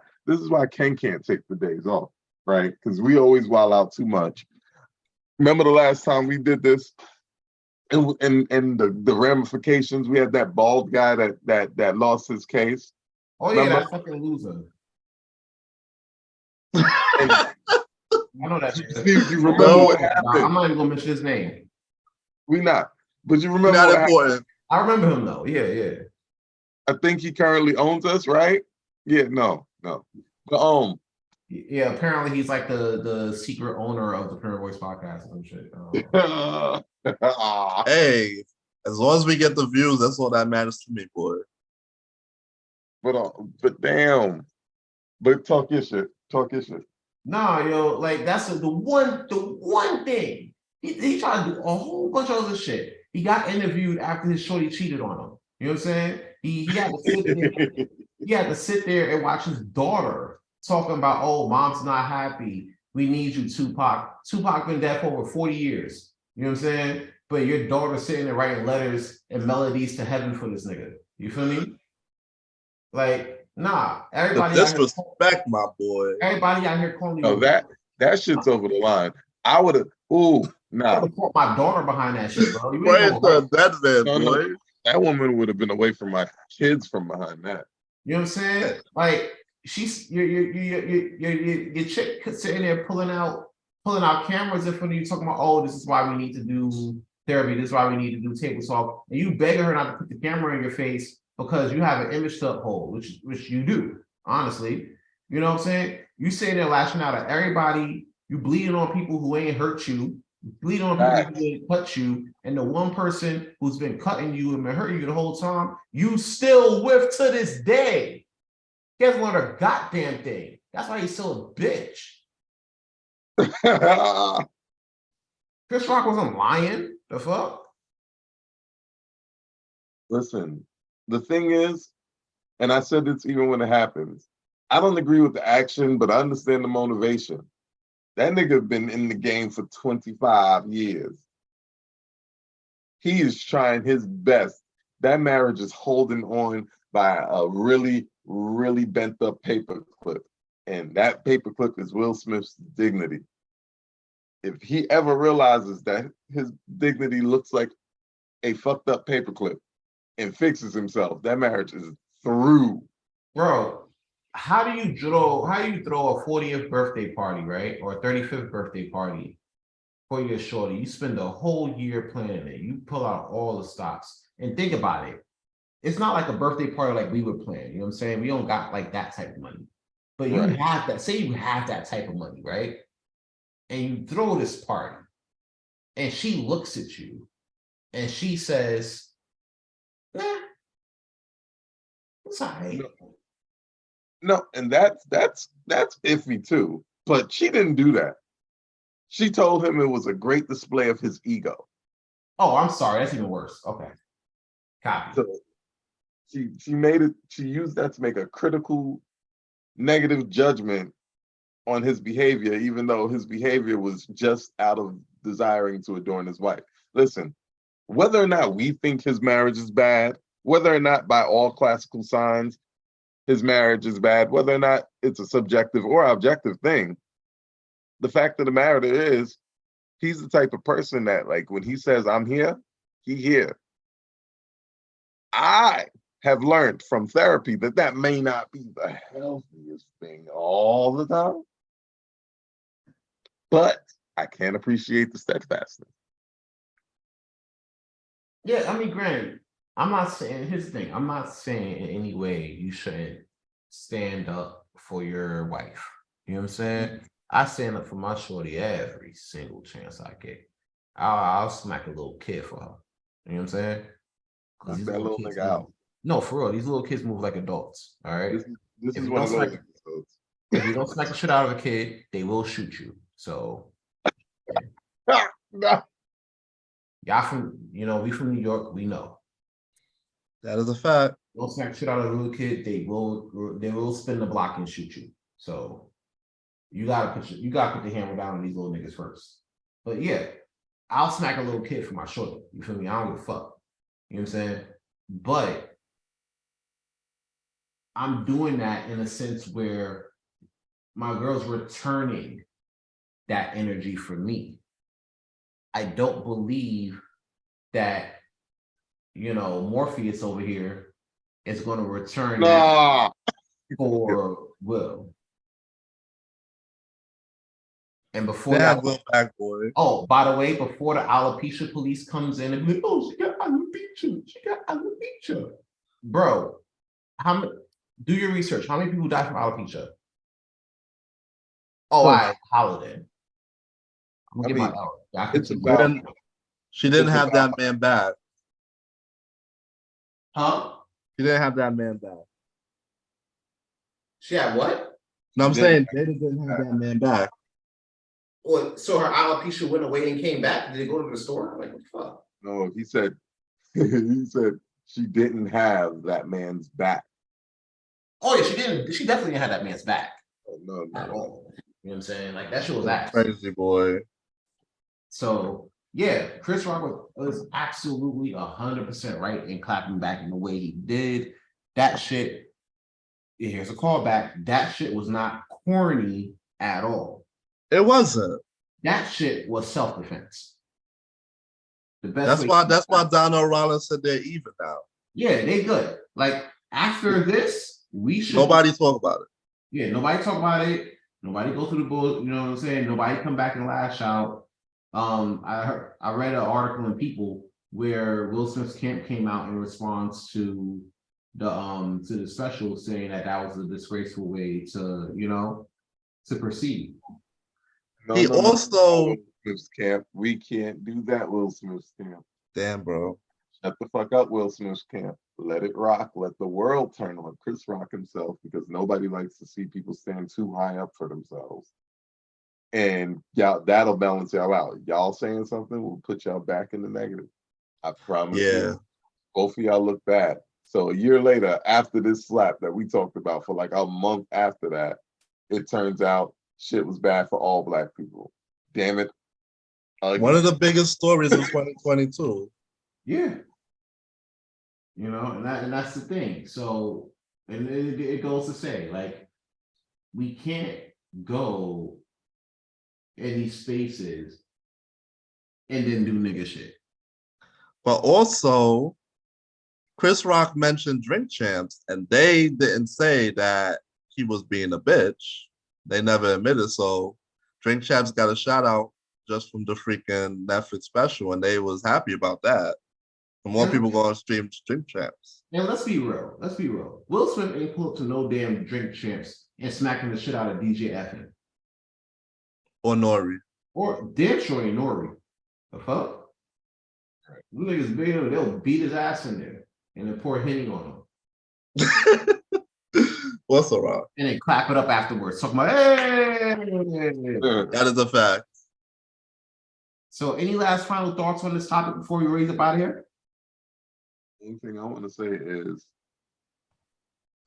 Ken can't take the days off, right? Because we always wild out too much. Remember the last time we did this? And the ramifications, we had that bald guy that lost his case. Oh, yeah, Remember? that fucking loser. And I know that. you remember No. what I'm happened? not even gonna mention his name. We not. But you remember Not what happened? important. I remember him though. Yeah. I think he currently owns us, right? Yeah, no. But Yeah, apparently he's like the secret owner of the Premier Voice podcast and some shit. Hey, as long as we get the views, that's all that matters to me, boy. but damn. But talk your shit. Nah, yo, like that's the one thing. He tried to do a whole bunch of other shit. He got interviewed after his shorty cheated on him. You know what I'm saying? He had to sit there. He had to sit there and watch his daughter talking about, oh, mom's not happy. We need you, Tupac. Tupac been dead for over 40 years. You know what I'm saying? But your daughter sitting there writing letters and melodies to heaven for this nigga. You feel me? Like, nah. The Everybody disrespect, my boy. everybody out here calling you. No, that shit's over the line. I would have. Ooh, nah. I would put my daughter behind that shit, bro. You Pray ain't to gonna- that man, No. boy. That woman would have been away from my kids from behind that. You know what I'm saying? Like she's your chick sitting there pulling out cameras in front of you, talking about, oh, this is why we need to do therapy. This is why we need to do table talk. And you begging her not to put the camera in your face because you have an image to uphold, which you do, honestly. You know what I'm saying? You sitting there lashing out at everybody. You bleeding on people who ain't hurt you. Bleed on people who ain't cut you, and the one person who's been cutting you and been hurting you the whole time, you still with to this day. He hasn't learned a goddamn thing. That's why he's still a bitch. Chris Rock wasn't lying. The fuck? Listen, the thing is, and I said this even when it happens, I don't agree with the action, but I understand the motivation. That nigga been in the game for 25 years. He is trying his best. That marriage is holding on by a really, really bent up paperclip. And that paperclip is Will Smith's dignity. If he ever realizes that his dignity looks like a fucked up paperclip and fixes himself, that marriage is through. Bro, how do you throw a 40th birthday party, right? Or a 35th birthday party for your shorty? You spend the whole year planning it. You pull out all the stops. And think about it. It's not like a birthday party like we would plan. You know what I'm saying? We don't got like that type of money. But you have that, say you have that type of money, right? And you throw this party, and she looks at you, and she says, nah, it's all right. No, and that's iffy too. But she didn't do that. She told him it was a great display of his ego. Oh, I'm sorry. That's even worse. Okay. Copy. So she used that to make a critical, negative judgment on his behavior, even though his behavior was just out of desiring to adorn his wife. Listen, whether or not we think his marriage is bad, whether or not by all classical signs his marriage is bad, whether or not it's a subjective or objective thing, the fact of the matter is, he's the type of person that, like, when he says, I'm here, he here. I have learned from therapy that may not be the healthiest thing all the time, but I can appreciate the steadfastness. Yeah, I mean, granted, I'm not saying, here's the thing, I'm not saying in any way you shouldn't stand up for your wife. You know what I'm saying? I stand up for my shorty every single chance I get. I'll smack a little kid for her. You know what I'm saying? Knock These that little kids nigga out. No, for real, these little kids move like adults. All right. This If is you one of don't those smack- episodes. If you don't smack the shit out of a kid, they will shoot you. So No. y'all from, we from New York, we know. That is a fact. Don't smack shit out of a little kid, they will spin the block and shoot you. So you gotta put the hammer down on these little niggas first. But yeah, I'll smack a little kid for my shoulder. You feel me? I don't give a fuck. You know what I'm saying? But I'm doing that in a sense where my girl's returning that energy for me. I don't believe that, Morpheus over here is going to return that for Will. And before that, Will back, boy. oh, by the way, before the alopecia police comes in and be like, oh, she got alopecia. Bro, do your research. How many people die from alopecia? Oh, I Holiday. I'm gonna get my it's about she didn't have that man back. Huh? She didn't have that man back. She had what? No, I'm saying Jada didn't have that man back. Well, so her alopecia went away and came back. Did they go to the store? Like, what the fuck? No, he said she didn't have that man's back. Oh yeah, she didn't. She definitely didn't have that man's back No. at all. You know what I'm saying? Like that shit was ass. Crazy boy. So yeah, Chris Rock was absolutely 100% right in clapping back in the way he did. That shit. Here's a callback. That shit was not corny at all. It wasn't. That shit was self-defense. The best. That's why Donald Rollins said they're even now. Yeah, they good. Like after this, we should. Nobody talk about it. Yeah, nobody talk about it. Nobody go through the book. You know what I'm saying? Nobody come back and lash out. I read an article in People where Will Smith's camp came out in response to the special, saying that was a disgraceful way to proceed. He also Will Smith's camp. We can't do that, Will Smith's camp. Damn, bro. Shut the fuck up, Will Smith's camp. Let it rock. Let the world turn on Chris Rock himself, because nobody likes to see people stand too high up for themselves. And y'all, that'll balance y'all out. Y'all saying something will put y'all back in the negative. I promise you. Both of y'all look bad. So a year later, after this slap that we talked about, for like a month after that, it turns out shit was bad for all Black people. Damn it. One of the biggest stories of 2022. Yeah. And that's the thing. So, and it goes to say, like, we can't go in these spaces and then do nigga shit. But also, Chris Rock mentioned Drink Champs, and they didn't say that he was being a bitch. They never admitted. So Drink Champs got a shout out just from the freaking Netflix special, and they was happy about that. For more people going to stream Drink Champs. And let's be real. Will Smith ain't pulled up to no damn Drink Champs and smacking the shit out of DJ Effin. Or Nori. Or damn sure ain't Nori. The fuck? Them niggas big, they'll beat his ass in there and then pour Henny on him. What's so wrong? And then clap it up afterwards. Talking about, hey! That is a fact. So any last final thoughts on this topic before we raise up out of here? One thing I want to say is,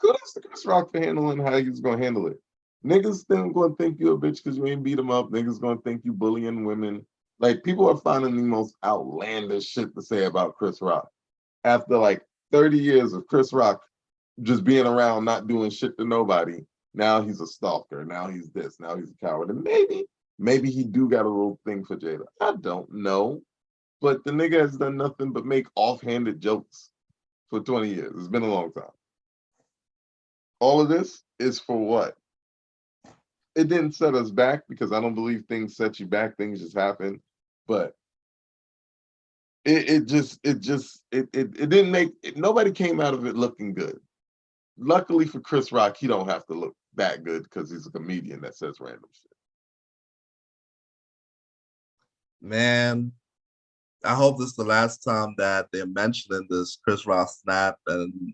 kudos to Chris Rock for handling how he's going to handle it. Niggas still going to think you a bitch because you ain't beat them up. Niggas going to think you bullying women. Like, people are finding the most outlandish shit to say about Chris Rock. After like 30 years of Chris Rock just being around, not doing shit to nobody, now he's a stalker. Now he's this. Now he's a coward. And maybe he do got a little thing for Jada. I don't know. But the nigga has done nothing but make offhanded jokes for 20 years. It's been a long time. All of this is for what? It didn't set us back, because I don't believe things set you back. Things just happen. But it didn't make it, nobody came out of it looking good. Luckily for Chris Rock, he don't have to look that good because he's a comedian that says random shit. Man, I hope this is the last time that they're mentioning this Chris Rock snap and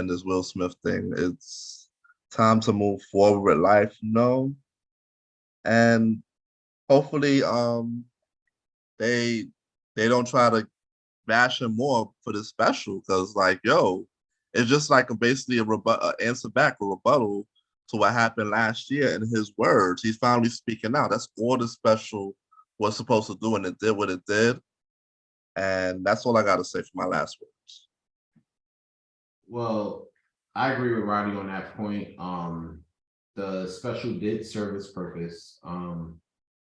this Will Smith thing. It's time to move forward with life, and hopefully they don't try to bash him more for this special because, like, yo, it's just like basically a answer back, a rebuttal to what happened last year. In his words, he's finally speaking out. That's all the special was supposed to do, and it did what it did. And that's all I got to say for my last words. Well, I agree with Roddy on that point. The special did serve its purpose.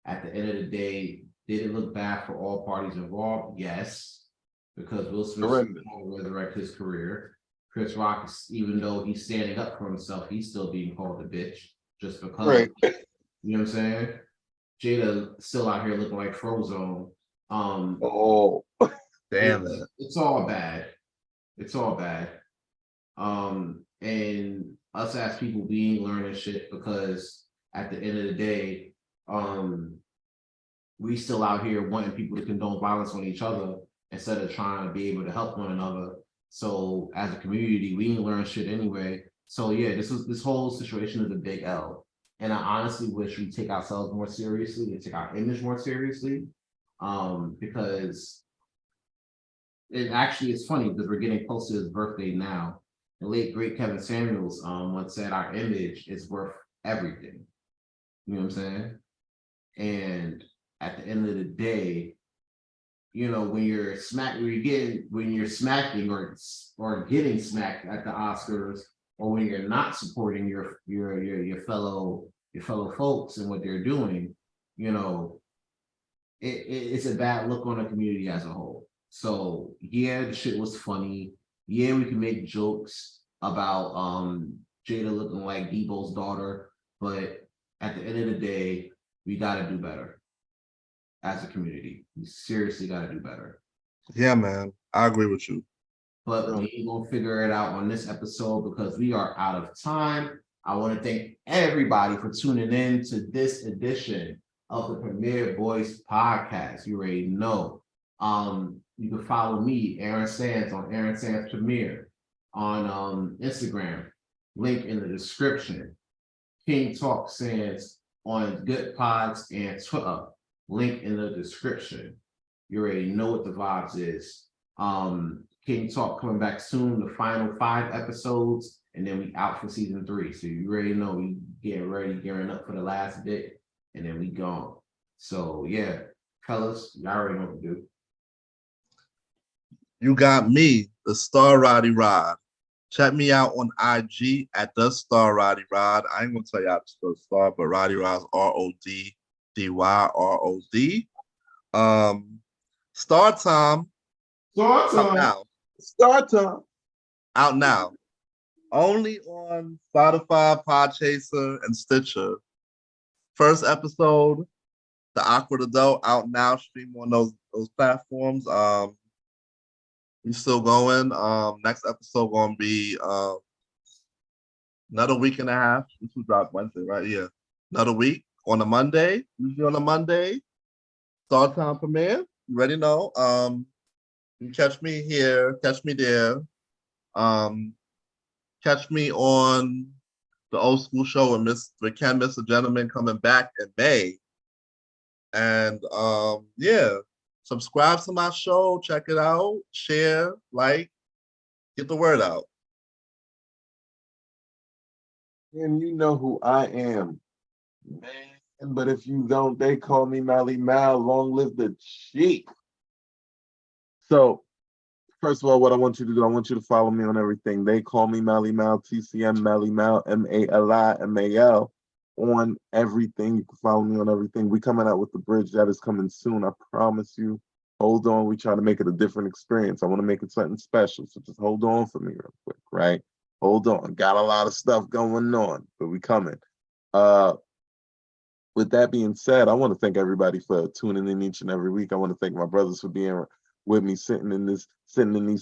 At the end of the day, did it look bad for all parties involved? Yes, because Will Smith Horrendous. will resurrect his career. Chris Rock, even though he's standing up for himself, he's still being called a bitch just because. Right. You know what I'm saying? Jada still out here looking like Frozone. Oh, Damn it's, it. it's all bad. It's all bad. And us as people, we ain't learning shit because at the end of the day, we still out here wanting people to condone violence on each other instead of trying to be able to help one another. So as a community, we ain't learn shit anyway. So yeah, this whole situation is a big L. And I honestly wish we take ourselves more seriously and take our image more seriously. Because it actually is funny because we're getting close to his birthday now. The late great Kevin Samuels once said our image is worth everything. You know what I'm saying? And at the end of the day, you know, when you're smacking or getting smacked at the Oscars, or when you're not supporting your fellow folks and what they're doing, you know, it's a bad look on the community as a whole. So yeah, the shit was funny. Yeah, we can make jokes about Jada looking like Debo's daughter, but at the end of the day, we gotta do better as a community. We seriously gotta do better. Yeah, man. I agree with you. But we ain't gonna figure it out on this episode because we are out of time. I want to thank everybody for tuning in to this edition of the Premier Boyz podcast. You already know. You can follow me, Aaron Sands, on Aaron Sands Premier on Instagram. Link in the description. King Talk Sands on Good Pods and Twitter. Link in the description. You already know what the vibes is. King Talk coming back soon, the final 5 episodes, and then we out for season 3. So you already know we getting ready, gearing up for the last bit, and then we gone. So yeah, fellas, y'all already know what to do. You got me, the Star Roddy Rod. Check me out on IG at the Star Roddy Rod. I ain't gonna tell you how to spell Star, but Roddy Rod's RODDYROD. Star Time. Out now. start time. Out now. Only on Spotify, Podchaser, and Stitcher. First episode, The Awkward Adult, out now. Stream on those platforms. We still going. Next episode gonna be another week and a half. This will drop Wednesday, right? Yeah. Another week on a Monday. Usually on a Monday. Start time premiere. You already know. You can catch me here, catch me there. Catch me on the Old School Show with Ken MrGentleman coming back in May. And yeah, subscribe to my show, check it out, share, like, get the word out. And you know who I am, man. But if you don't, they call me Malimal. Long live the chief. So, first of all, what I want you to do, I want you to follow me on everything. They call me Malimal, TCM Malimal, MALIMAL, on everything. You can follow me on everything. We coming out with the bridge that is coming soon. I promise you. Hold on. We try to make it a different experience. I want to make it something special. So just hold on for me real quick, right? Hold on. Got a lot of stuff going on, but we coming. With that being said, I want to thank everybody for tuning in each and every week. I want to thank my brothers for being with me, sitting in these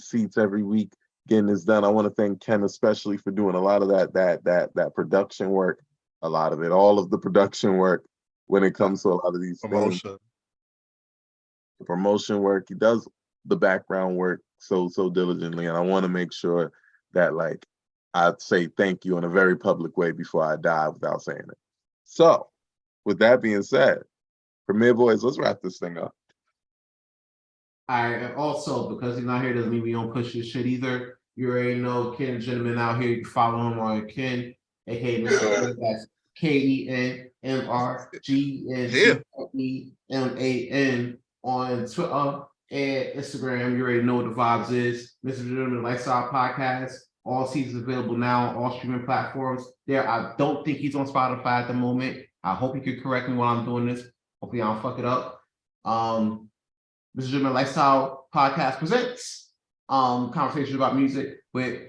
seats every week, getting this done. I want to thank Ken especially for doing a lot of that production work, a lot of it, all of the production work when it comes to a lot of these things. The promotion work, he does the background work so diligently, and I want to make sure that, like, I say thank you in a very public way before I die without saying it. So, with that being said, Premier Boyz, let's wrap this thing up. All right, and also because he's not here doesn't mean we don't push this shit either. You already know Ken Gentleman out here. You can follow him on Ken, aka Mr. That's KenGentleman on Twitter and Instagram. You already know what the vibes is. Mr. Gentleman Lifestyle Podcast. All seasons available now on all streaming platforms. I don't think he's on Spotify at the moment. I hope he could correct me while I'm doing this. Hopefully I don't fuck it up. Mr. Gentleman Lifestyle Podcast presents conversations about music with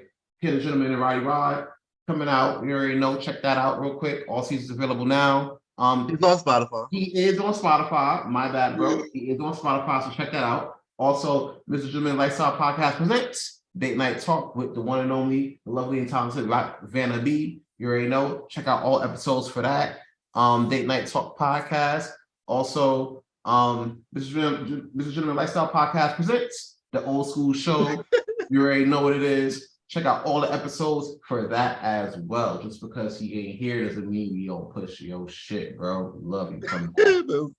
Ken Gentleman and Roddy Rod coming out. You already know. Check that out real quick. All seasons available now. He's on Spotify. He is on Spotify. My bad, bro. He is on Spotify, so check that out. Also, Mr. Gentleman Lifestyle Podcast presents Date Night Talk with the one and only, the lovely and talented Vanna B. You already know. Check out all episodes for that. Date Night Talk Podcast. Also, Mr. Gentleman Lifestyle Podcast presents the Old School Show. You already know what it is. Check out all the episodes for that as well. Just because he ain't here doesn't mean we don't push your shit, bro. Love you. Come on.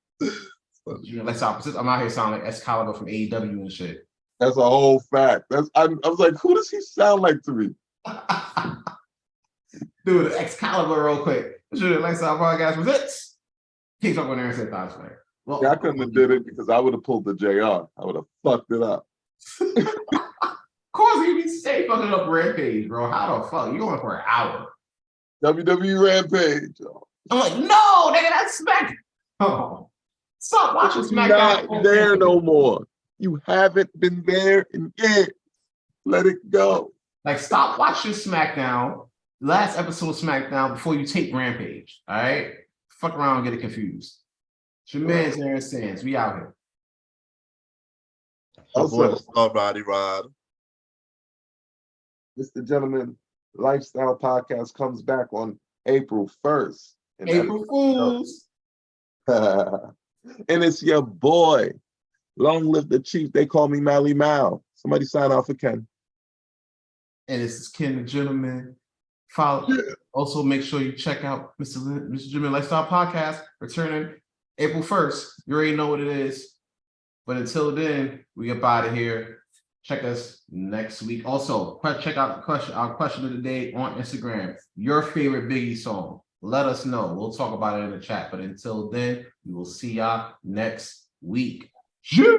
I'm out here sounding like Excalibur from AEW and shit. That's a whole fact. I was like, who does he sound like to me? Dude, Excalibur real quick. Sure, Lifestyle Podcast was it. Keep up on there and say thoughts, man. Well, Yeah, I couldn't have did it because I would have pulled the JR. I would have fucked it up. Of course, you be safe fucking up Rampage, bro. How the fuck? You going for an hour? WWE Rampage. I'm like, no, nigga, that's Smack. Oh, stop watching SmackDown. Not there no more. You haven't been there in years. Let it go. Like, stop watching SmackDown. Last episode of SmackDown before you take Rampage. All right, fuck around and get it confused. It's your man's Aaron Sands. We out here. Also, Roddy Rod. Mr. Gentleman Lifestyle Podcast comes back on April 1st. April Fools. And it's your boy. Long live the chief. They call me Malimal. Somebody sign off for Ken. And this is Ken the Gentleman. Follow. Yeah. Also, make sure you check out Mr. Gentleman Lifestyle Podcast returning April 1st. You already know what it is. But until then, we up out of here. Check us next week. Also, check out our question of the day on Instagram. Your favorite Biggie song. Let us know. We'll talk about it in the chat. But until then, we will see y'all next week. Yeah.